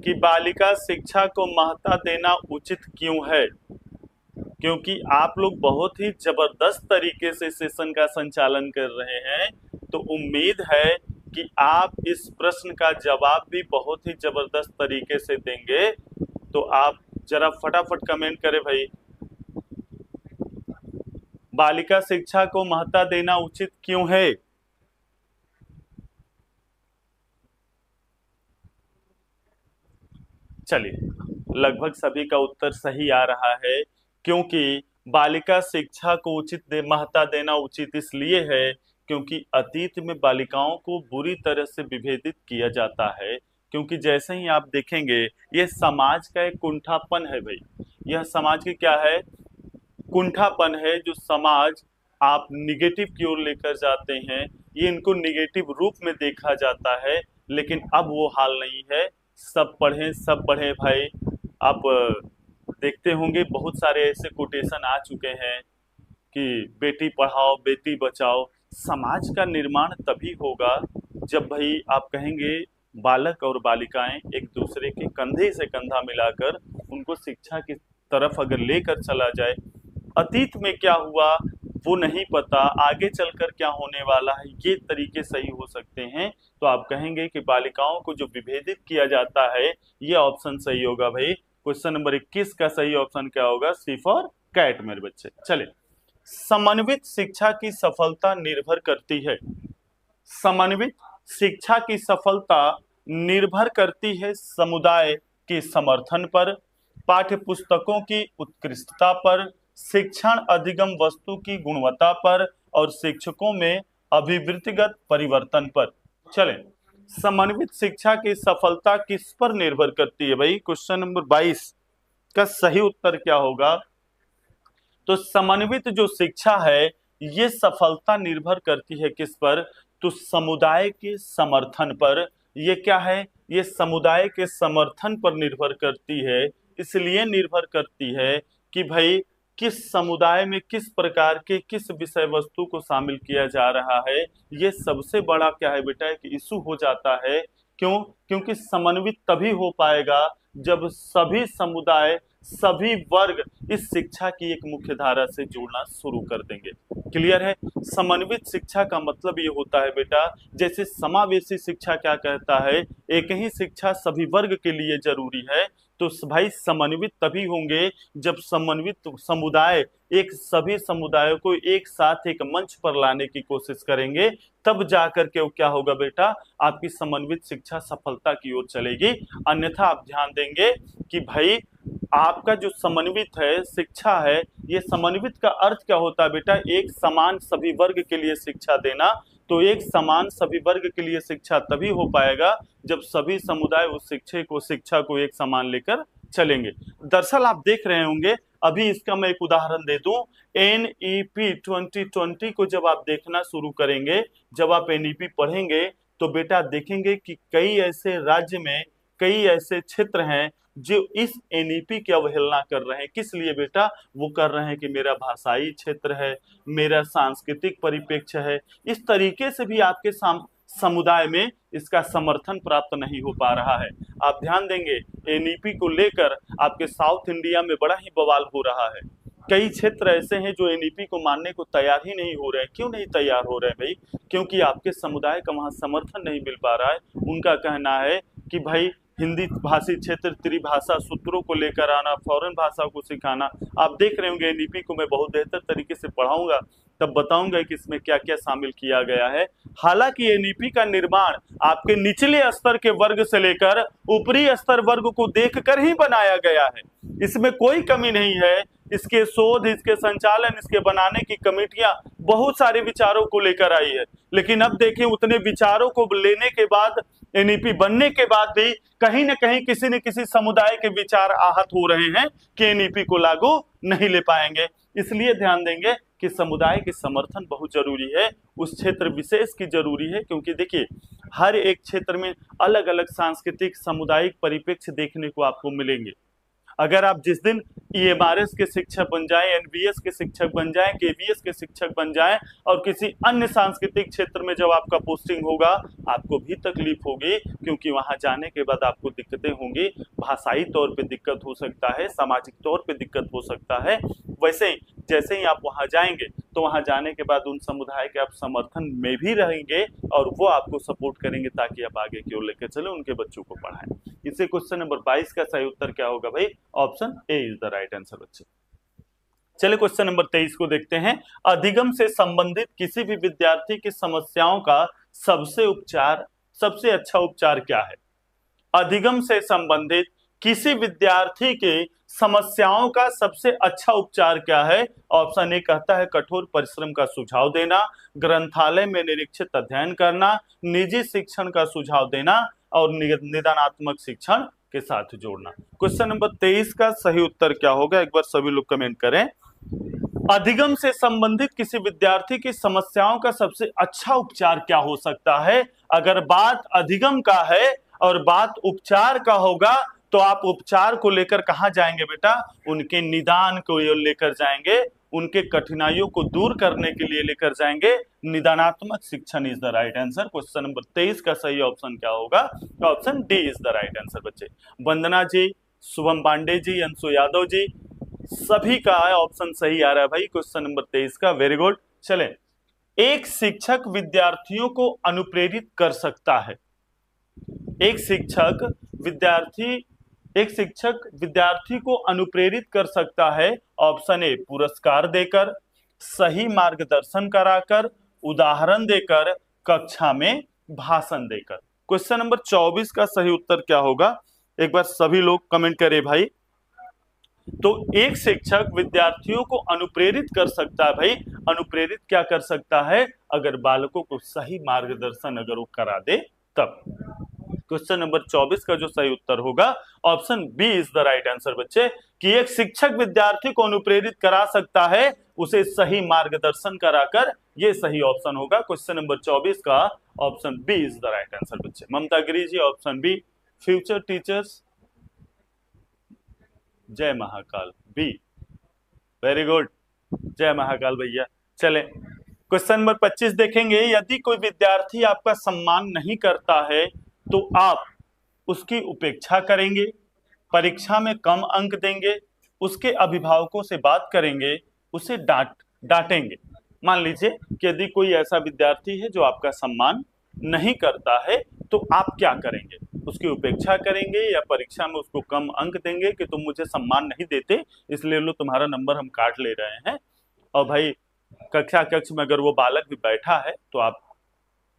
A: कि बालिका शिक्षा को महत्ता देना उचित क्यों है? क्योंकि आप लोग बहुत ही जबरदस्त तरीके से सेशन का संचालन कर रहे हैं, तो उम्मीद है कि आप इस प्रश्न का जवाब भी बहुत ही जबरदस्त तरीके से देंगे। तो आप जरा फटाफट कमेंट करें भाई, बालिका शिक्षा को महत्ता देना उचित क्यों है? चलिए, लगभग सभी का उत्तर सही आ रहा है, क्योंकि बालिका शिक्षा को महत्ता देना उचित इसलिए है क्योंकि अतीत में बालिकाओं को बुरी तरह से विभेदित किया जाता है। क्योंकि जैसे ही आप देखेंगे यह समाज का एक कुंठापन है भाई, यह समाज की क्या है? कुंठापन है, जो समाज आप निगेटिव की ओर लेकर जाते हैं, ये इनको निगेटिव रूप में देखा जाता है। लेकिन अब वो हाल नहीं है, सब पढ़ें सब बढ़ें भाई। आप देखते होंगे बहुत सारे ऐसे कोटेशन आ चुके हैं कि बेटी पढ़ाओ बेटी बचाओ। समाज का निर्माण तभी होगा जब भाई आप कहेंगे बालक और बालिकाएं एक दूसरे के कंधे से कंधा मिलाकर उनको शिक्षा की तरफ अगर लेकर चला जाए। अतीत में क्या हुआ वो नहीं पता, आगे चलकर क्या होने वाला है ये तरीके सही हो सकते हैं। तो आप कहेंगे कि बालिकाओं को जो विभेदित किया जाता है ये ऑप्शन सही होगा भाई। क्वेश्चन नंबर 21 का सही ऑप्शन क्या होगा? सी फॉर कैट मेरे बच्चे। चले, समन्वित शिक्षा की सफलता निर्भर करती है। समन्वित शिक्षा की सफलता निर्भर करती है समुदाय के समर्थन पर, पाठ्य पुस्तकों की उत्कृष्टता पर, शिक्षण अधिगम वस्तु की गुणवत्ता पर और शिक्षकों में अभिवृत्तिगत परिवर्तन पर। चलें, समन्वित शिक्षा की सफलता किस पर निर्भर करती है भाई? क्वेश्चन नंबर 22 का सही उत्तर क्या होगा? तो समन्वित जो शिक्षा है ये सफलता निर्भर करती है किस पर? तो समुदाय के समर्थन पर। ये क्या है? ये समुदाय के समर्थन पर निर्भर करती है। इसलिए निर्भर करती है कि भाई किस समुदाय में किस प्रकार के किस विषय वस्तु को शामिल किया जा रहा है। ये सबसे बड़ा क्या है बेटा? एक इशू हो जाता है क्यों? क्योंकि समन्वित तभी हो पाएगा जब सभी समुदाय, सभी वर्ग इस शिक्षा की एक मुख्य धारा से जुड़ना शुरू कर देंगे। क्लियर है? समन्वित शिक्षा का मतलब ये होता है बेटा, जैसे समावेशी शिक्षा क्या कहता है, एक ही शिक्षा सभी वर्ग के लिए जरूरी है, तो भाई समन्वित तभी होंगे जब समन्वित समुदाय एक सभी समुदायों को एक साथ एक मंच पर लाने की कोशिश करेंगे, तब जाकर के वो क्या होगा बेटा, आपकी समन्वित शिक्षा सफलता की ओर चलेगी। अन्यथा आप ध्यान देंगे कि भाई आपका जो समन्वित है शिक्षा है, ये समन्वित का अर्थ क्या होता है बेटा, एक समान सभी वर्ग के लिए शिक्षा देना। तो एक समान सभी वर्ग के लिए शिक्षा तभी हो पाएगा जब सभी समुदाय उस शिक्षा को एक समान लेकर चलेंगे। दरअसल आप देख रहे होंगे, अभी इसका मैं एक उदाहरण दे दूं, NEP 2020 को जब आप देखना शुरू करेंगे, जब आप NEP पढ़ेंगे तो बेटा देखेंगे कि कई ऐसे राज्य में, कई ऐसे क्षेत्र हैं जो इस NEP की अवहेलना कर रहे हैं। किस लिए बेटा? वो कर रहे हैं कि मेरा भाषाई क्षेत्र है, मेरा सांस्कृतिक परिप्रेक्ष्य है, इस तरीके से भी आपके समुदाय में इसका समर्थन प्राप्त नहीं हो पा रहा है। आप ध्यान देंगे NEP को लेकर आपके साउथ इंडिया में बड़ा ही बवाल हो रहा है। कई क्षेत्र ऐसे हैं जो NEP को मानने को तैयार ही नहीं हो रहे हैं। क्यों नहीं तैयार हो रहे हैं भाई? क्योंकि आपके समुदाय का वहां समर्थन नहीं मिल पा रहा है। उनका कहना है कि भाई हिंदी भाषी क्षेत्र त्रिभाषा सूत्रों को लेकर आना, फॉरेन भाषा को सिखाना। आप देख रहे होंगे NEP को मैं बहुत बेहतर तरीके से पढ़ाऊंगा, तब बताऊंगा कि इसमें क्या क्या शामिल किया गया है। हालांकि NEP का निर्माण आपके निचले स्तर के वर्ग से लेकर ऊपरी स्तर वर्ग को देखकर ही बनाया गया है, इसमें कोई कमी नहीं है। इसके शोध, इसके संचालन, इसके बनाने की कमेटियां बहुत सारे विचारों को लेकर आई है, लेकिन अब देखिए उतने विचारों को लेने के बाद, NEP बनने के बाद भी कहीं न कहीं किसी न किसी समुदाय के विचार आहत हो रहे हैं कि NEP को लागू नहीं ले पाएंगे। इसलिए ध्यान देंगे कि समुदाय के समर्थन बहुत जरूरी है, उस क्षेत्र विशेष की जरूरी है, क्योंकि देखिए हर एक क्षेत्र में अलग अलग सांस्कृतिक सामुदायिक परिप्रेक्ष्य देखने को आपको मिलेंगे। अगर आप जिस दिन EMRS के शिक्षक बन जाएं, NVS के शिक्षक बन जाएं, KVS के शिक्षक बन जाएं और किसी अन्य सांस्कृतिक क्षेत्र में जब आपका पोस्टिंग होगा, आपको भी तकलीफ होगी, क्योंकि वहां जाने के बाद आपको दिक्कतें होंगी। भाषाई तौर पे दिक्कत हो सकता है, सामाजिक तौर पे दिक्कत हो सकता है। वैसे ही जैसे ही आप वहां जाएंगे तो वहां जाने के बाद उन समुदाय के आप समर्थन में भी रहेंगे और वो आपको सपोर्ट करेंगे ताकि आप आगे की ओर लेकर चले, उनके बच्चों को पढ़ाएं। इसे क्वेश्चन नंबर 22 का सही उत्तर क्या होगा भाई? Option A is the right answer बच्चे। चलिए क्वेश्चन नंबर 23 को देखते हैं। अधिगम से संबंधित किसी भी विद्यार्थी की समस्याओं का सबसे अच्छा उपचार क्या है? अधिगम से संबंधित किसी विद्यार्थी के समस्याओं का सबसे अच्छा उपचार क्या है? ऑप्शन ए कहता है कठोर परिश्रम का सुझाव देना, ग्रंथालय में निरीक्षित अध्ययन करना, निजी शिक्षण का सुझाव देना और निदानात्मक शिक्षण के साथ जोड़ना। क्वेश्चन नंबर 23 का सही उत्तर क्या होगा? एक बार सभी लोग कमेंट करें। अधिगम से संबंधित किसी विद्यार्थी की समस्याओं का सबसे अच्छा उपचार क्या हो सकता है? अगर बात अधिगम का है और बात उपचार का होगा तो आप उपचार को लेकर कहां जाएंगे बेटा? उनके निदान को लेकर जाएंगे, उनके कठिनाइयों को दूर करने के लिए लेकर जाएंगे। निदानात्मक शिक्षण is the right answer. Question number 23 का सही ऑप्शन क्या होगा? Option D is the right answer बच्चे। वंदना जी, शुभम पांडे जी, अंशु यादव जी, सभी का ऑप्शन सही आ रहा है भाई क्वेश्चन नंबर 23 का। Very good. चले, एक शिक्षक विद्यार्थियों को अनुप्रेरित कर सकता है। एक शिक्षक विद्यार्थी को अनुप्रेरित कर सकता है। ऑप्शन ए पुरस्कार देकर, सही मार्गदर्शन कराकर, उदाहरण देकर, कक्षा में भाषण देकर। क्वेश्चन नंबर 24 का सही उत्तर क्या होगा? एक बार सभी लोग कमेंट करें भाई। तो एक शिक्षक विद्यार्थियों को अनुप्रेरित कर सकता है भाई। अनुप्रेरित क्या कर सकता है? अगर बालकों को सही मार्गदर्शन अगर वो करा दे तब। क्वेश्चन नंबर 24 का जो सही उत्तर होगा option B is the right answer बच्चे, कि एक शिक्षक विद्यार्थी को अनुप्रेरित करा सकता है उसे सही मार्गदर्शन कराकर। ये सही ऑप्शन होगा क्वेश्चन नंबर 24 का। Option B is the right answer बच्चे। Mamta Giri ji, option B. Future teachers, जय महाकाल, बी। वेरी गुड, जय महाकाल भैया। चले क्वेश्चन नंबर 25 देखेंगे। यदि कोई विद्यार्थी आपका सम्मान नहीं करता है तो आप उसकी उपेक्षा करेंगे, परीक्षा में कम अंक देंगे, उसके अभिभावकों से बात करेंगे, उसे डांटेंगे। मान लीजिए कि यदि कोई ऐसा विद्यार्थी है जो आपका सम्मान नहीं करता है, तो आप क्या करेंगे? उसकी उपेक्षा करेंगे या परीक्षा में उसको कम अंक देंगे कि तुम मुझे सम्मान नहीं देते, इसलिए लो तुम्हारा नंबर हम काट ले रहे हैं। और भाई कक्षा कक्ष में अगर वो बालक भी बैठा है तो आप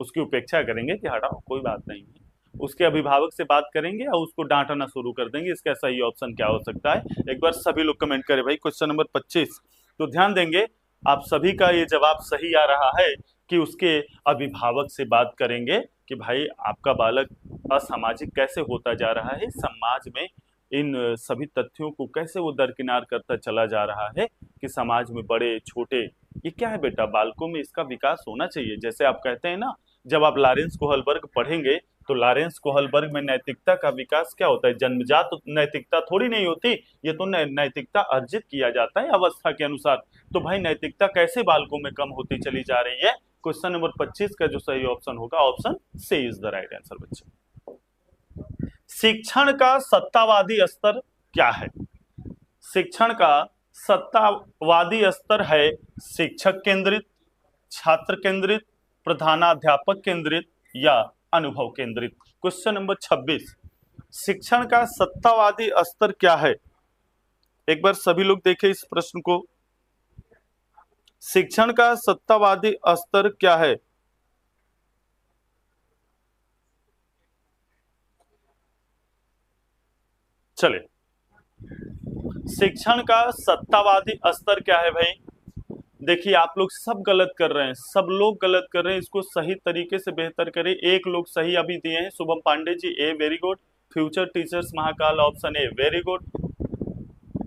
A: उसकी उपेक्षा करेंगे कि हटाओ कोई बात नहीं है, उसके अभिभावक से बात करेंगे और उसको डांटना शुरू कर देंगे। इसका सही ऑप्शन क्या हो सकता है? एक बार सभी लोग कमेंट करें भाई। क्वेश्चन नंबर 25, तो ध्यान देंगे आप सभी का ये जवाब सही आ रहा है कि उसके अभिभावक से बात करेंगे कि भाई आपका बालक असामाजिक कैसे होता जा रहा है, समाज में इन सभी तथ्यों को कैसे वो दरकिनार करता चला जा रहा है कि समाज में बड़े छोटे, ये क्या है बेटा, बालकों में इसका विकास होना चाहिए। जैसे आप कहते हैं ना, जब आप लॉरेंस कोहलबर्ग पढ़ेंगे तो लॉरेंस कोहलबर्ग में नैतिकता का विकास क्या होता है? जन्मजात नैतिकता थोड़ी नहीं होती, ये तो नैतिकता अर्जित किया जाता है अवस्था के अनुसार। तो भाई नैतिकता कैसे बालकों में कम होती चली जा रही है? क्वेश्चन नंबर 25 का जो सही ऑप्शन होगा, option C is the right answer बच्चे। शिक्षण का सत्तावादी स्तर क्या है? शिक्षण का सत्तावादी स्तर है शिक्षक केंद्रित, छात्र केंद्रित, प्रधानाध्यापक केंद्रित या अनुभव केंद्रित। क्वेश्चन नंबर 26, शिक्षण का सत्तावादी स्तर क्या है? एक बार सभी लोग देखें इस प्रश्न को। शिक्षण का सत्तावादी स्तर क्या है? चले, शिक्षण का सत्तावादी स्तर क्या है भाई? देखिए आप लोग सब गलत कर रहे हैं, सब लोग गलत कर रहे हैं, इसको सही तरीके से बेहतर करें। एक लोग सही अभी दिए हैं, Shubham Pandey ji, A very good. Future teachers Mahakal, option A very good.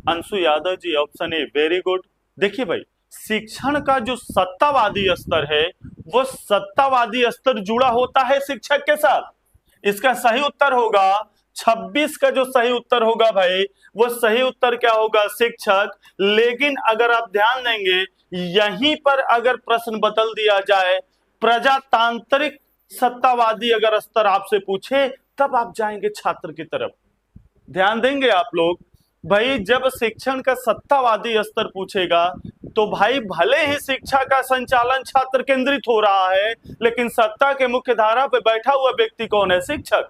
A: Anshu Yadav ji, option A very good. देखिए भाई, शिक्षण का जो सत्तावादी स्तर है वो सत्तावादी स्तर जुड़ा होता है शिक्षक के साथ। इसका सही उत्तर होगा 26 का जो सही उत्तर होगा भाई, वो सही उत्तर क्या होगा? शिक्षक। लेकिन अगर आप ध्यान देंगे, यहीं पर अगर प्रश्न बदल दिया जाए, प्रजातांत्रिक सत्तावादी अगर स्तर आपसे पूछे, तब आप जाएंगे छात्र की तरफ। ध्यान देंगे आप लोग भाई, जब शिक्षण का सत्तावादी स्तर पूछेगा तो भाई भले ही शिक्षा का संचालन छात्र केंद्रित हो रहा है, लेकिन सत्ता के मुख्य धारा पे बैठा हुआ व्यक्ति कौन है? शिक्षक।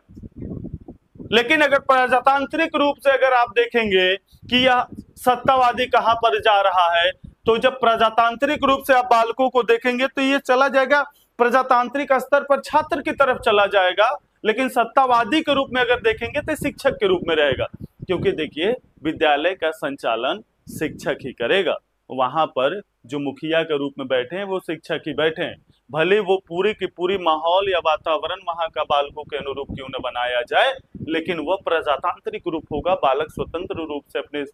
A: लेकिन अगर प्रजातांत्रिक रूप से अगर आप देखेंगे कि यह सत्तावादी कहां पर जा रहा है, तो जब प्रजातांत्रिक रूप से आप बालकों को देखेंगे तो ये चला जाएगा प्रजातांत्रिक स्तर पर छात्र की तरफ चला जाएगा। लेकिन सत्तावादी के रूप में अगर देखेंगे तो शिक्षक के रूप में रहेगा, क्योंकि देखिए विद्यालय का संचालन शिक्षक ही करेगा। वहां पर जो मुखिया के रूप में बैठे हैं वो शिक्षक ही बैठे हैं। भले वो पूरी की पूरी माहौल या वातावरण वहां का बालकों के अनुरूप क्यों न बनाया जाए, लेकिन वह प्रजातांत्रिक रूप होगा। बालक स्वतंत्र रूप से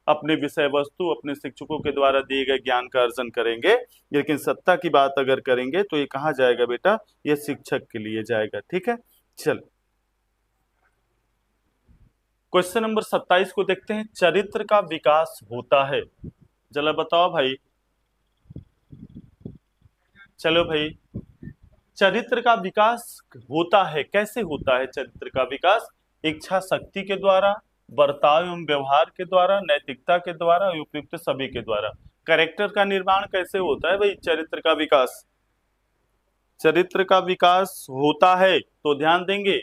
A: अपने विषय वस्तु अपने शिक्षकों के द्वारा दिए गए ज्ञान का अर्जन करेंगे। लेकिन सत्ता की बात अगर करेंगे तो ये कहाँ जाएगा बेटा? ये शिक्षक के लिए जाएगा। ठीक है, चल क्वेश्चन नंबर 27 को देखते हैं। चरित्र का विकास होता है, जरा बताओ भाई। चलो भाई, चरित्र का विकास होता है, कैसे होता है चरित्र का विकास? इच्छा शक्ति के द्वारा, बर्ताव एवं व्यवहार के द्वारा, नैतिकता के द्वारा, उपयुक्त सभी के द्वारा। कैरेक्टर का निर्माण कैसे होता है भाई? चरित्र का विकास, चरित्र का विकास होता है तो ध्यान देंगे,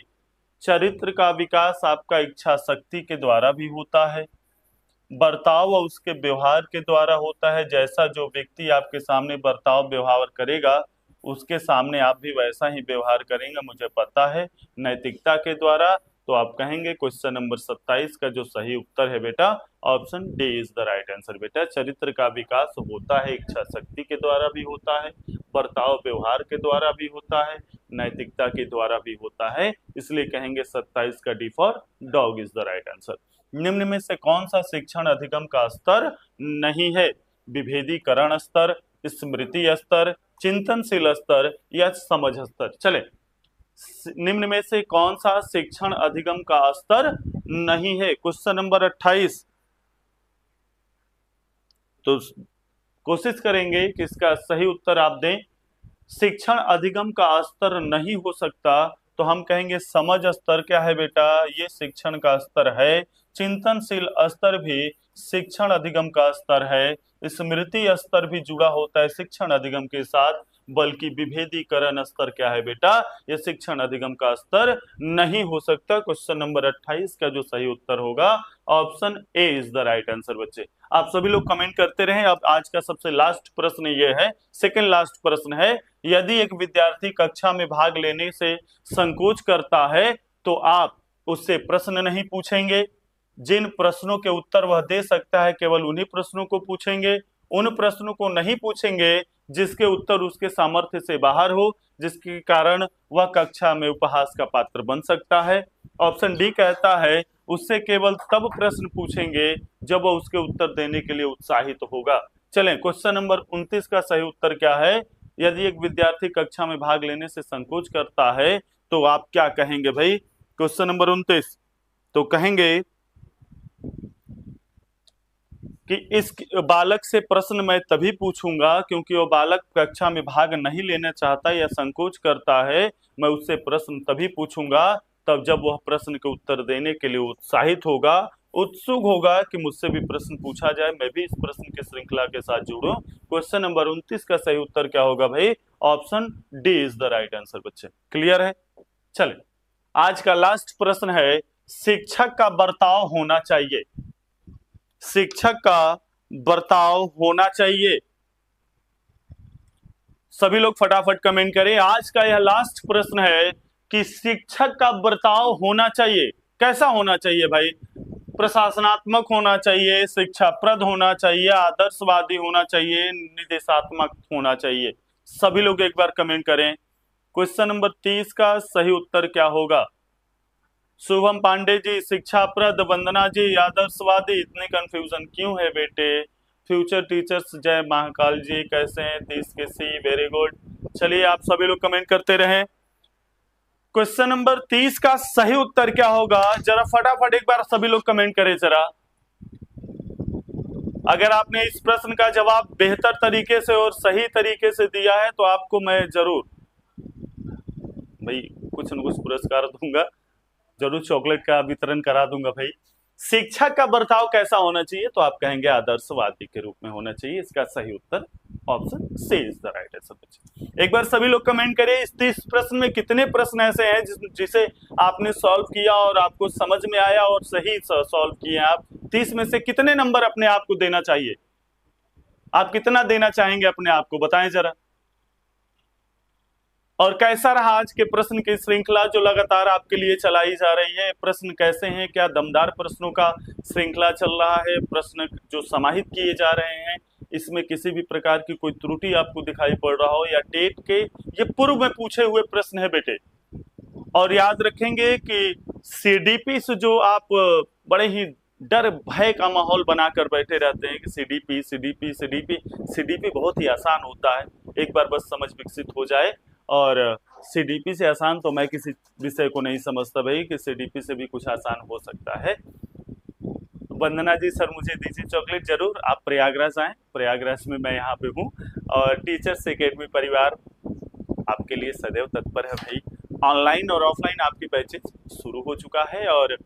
A: चरित्र का विकास आपका इच्छा शक्ति के द्वारा भी होता है, बर्ताव और उसके व्यवहार के द्वारा होता है। जैसा जो व्यक्ति आपके सामने बर्ताव व्यवहार करेगा, उसके सामने आप भी वैसा ही व्यवहार करेंगे, मुझे पता है। नैतिकता के द्वारा, तो आप कहेंगे क्वेश्चन नंबर 27 का जो सही उत्तर है बेटा, option D is the right answer बेटा। चरित्र का विकास होता है, इच्छा शक्ति के द्वारा भी होता है, बर्ताव व्यवहार के द्वारा भी होता है, नैतिकता के द्वारा भी होता है। इसलिए कहेंगे 27 का D for dog is the right answer. निम्न में से कौन सा शिक्षण अधिगम का स्तर नहीं है? विभेदीकरण स्तर, स्मृति स्तर, चिंतनशील स्तर या समझ स्तर। चले, निम्न में से कौन सा शिक्षण अधिगम का स्तर नहीं है? Question number 28। तो कोशिश करेंगे कि इसका सही उत्तर आप दें। शिक्षण अधिगम का स्तर नहीं हो सकता तो हम कहेंगे समझ स्तर क्या है बेटा, ये शिक्षण का स्तर है। चिंतनशील स्तर भी शिक्षण अधिगम का स्तर है। स्मृति स्तर भी जुड़ा होता है शिक्षण अधिगम के साथ, बल्कि विभेदीकरण स्तर क्या है बेटा, ये शिक्षण अधिगम का स्तर नहीं हो सकता। क्वेश्चन नंबर 28 का जो सही उत्तर होगा option A is the right answer. बच्चे आप सभी लोग कमेंट करते रहे। अब आज का सबसे लास्ट प्रश्न ये है, सेकंड लास्ट प्रश्न है, यदि एक विद्यार्थी कक्षा में भाग लेने से संकोच करता है तो आप उससे प्रश्न नहीं पूछेंगे। जिन प्रश्नों के उत्तर वह दे सकता है केवल उन्हीं प्रश्नों को पूछेंगे। उन प्रश्नों को नहीं पूछेंगे जिसके उत्तर उसके सामर्थ्य से बाहर हो, जिसके कारण वह कक्षा में उपहास का पात्र बन सकता है। ऑप्शन डी कहता है उससे केवल तब प्रश्न पूछेंगे जब वह उसके उत्तर देने के लिए उत्साहित होगा। चलें, क्वेश्चन नंबर 29 का सही उत्तर क्या है, यदि एक विद्यार्थी कक्षा में भाग लेने से संकोच करता है तो आप क्या कहेंगे भाई। क्वेश्चन नंबर 29 तो कहेंगे कि इस बालक से प्रश्न मैं तभी पूछूंगा क्योंकि वो बालक कक्षा में भाग नहीं लेना चाहता या संकोच करता है। मैं उससे प्रश्न तभी पूछूंगा तब जब वह प्रश्न के उत्तर देने के लिए उत्साहित होगा, उत्सुक होगा कि मुझसे भी प्रश्न पूछा जाए, मैं भी इस प्रश्न की श्रृंखला के साथ जुड़ूं। क्वेश्चन नंबर 29 का सही उत्तर क्या होगा भाई, option D is the right answer. बच्चे क्लियर है। चले, आज का लास्ट प्रश्न है, शिक्षक का बर्ताव होना चाहिए, शिक्षक का बर्ताव होना चाहिए। सभी लोग फटाफट कमेंट करें। आज का यह लास्ट प्रश्न है कि शिक्षक का बर्ताव होना चाहिए, कैसा होना चाहिए भाई, प्रशासनात्मक होना चाहिए, शिक्षाप्रद होना चाहिए, आदर्शवादी होना चाहिए, निर्देशात्मक होना चाहिए। सभी लोग एक बार कमेंट करें। क्वेश्चन नंबर 30 का सही उत्तर क्या होगा। शुभम पांडे जी शिक्षाप्रद, वंदना जी आदर्शवादी, इतने कंफ्यूजन क्यों है बेटे। फ्यूचर टीचर्स जय महाकाल जी कैसे हैं, 30 के सी, वेरी गुड। चलिए आप सभी लोग कमेंट करते रहें। क्वेश्चन नंबर 30 का सही उत्तर क्या होगा, जरा फटाफट एक बार सभी लोग कमेंट करें जरा। अगर आपने इस प्रश्न का जवाब बेहतर तरीके से और सही तरीके से दिया है तो आपको मैं जरूर भाई कुछ न कुछ पुरस्कार दूंगा, जरूर चॉकलेट का वितरण करा दूंगा भाई। शिक्षक का बर्ताव कैसा होना चाहिए, तो आप कहेंगे आदर्शवादी के रूप में होना चाहिए। इसका सही उत्तर option C is the right answer. एक बार सभी लोग कमेंट करें, इस 30 प्रश्न में कितने प्रश्न ऐसे हैं जिसे आपने सॉल्व किया और आपको समझ में आया और सही सॉल्व किए। आप 30 में से कितने नंबर अपने आप को देना चाहिए, आप कितना देना चाहेंगे अपने आप को, बताएं जरा। और कैसा रहा आज के प्रश्न की श्रृंखला जो लगातार आपके लिए चलाई जा रही है। प्रश्न कैसे हैं, क्या दमदार प्रश्नों का श्रृंखला चल रहा है, प्रश्न जो समाहित किए जा रहे हैं इसमें किसी भी प्रकार की कोई त्रुटि आपको दिखाई पड़ रहा हो, या टेट के ये पूर्व में पूछे हुए प्रश्न है बेटे। और याद रखेंगे कि सीडीपी से जो आप बड़े ही डर भय का माहौल बनाकर बैठे रहते हैं कि सीडीपी सीडीपी सीडीपी, सीडीपी बहुत ही आसान होता है, एक बार बस समझ विकसित हो जाए। और सीडीपी से आसान तो मैं किसी विषय को नहीं समझता भाई कि सीडीपी से भी कुछ आसान हो सकता है। वंदना जी सर मुझे दीजिए चॉकलेट जरूर। आप प्रयागराज आए, प्रयागराज में मैं यहाँ पे हूँ और टीचर्स एकेडमी परिवार आपके लिए सदैव तत्पर है भाई। ऑनलाइन और ऑफलाइन आपकी बैचेज शुरू हो चुका है और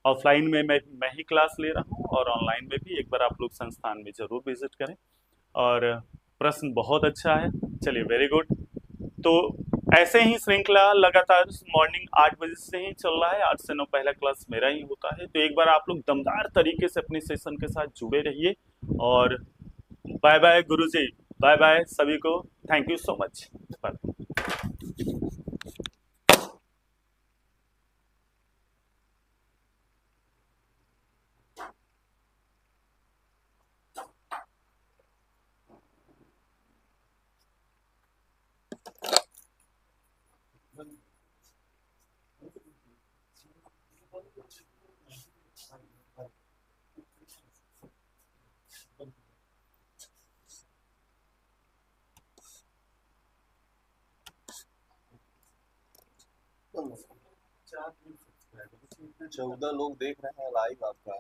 A: ऑफलाइन में मैं ही क्लास ले रहा हूँ और ऑनलाइन में भी। एक बार आप लोग संस्थान में जरूर विजिट करें। और प्रश्न बहुत अच्छा है, चलिए वेरी गुड। तो ऐसे ही श्रृंखला लगातार मॉर्निंग 8 बजे से ही चल रहा है, 8 से 9 पहला क्लास मेरा ही होता है। तो एक बार आप लोग दमदार तरीके से अपने सेशन के साथ जुड़े रहिए। और बाय बाय गुरुजी, बाय बाय सभी को, थैंक यू सो मच।
B: चौदह लोग देख रहे हैं लाइव आपका।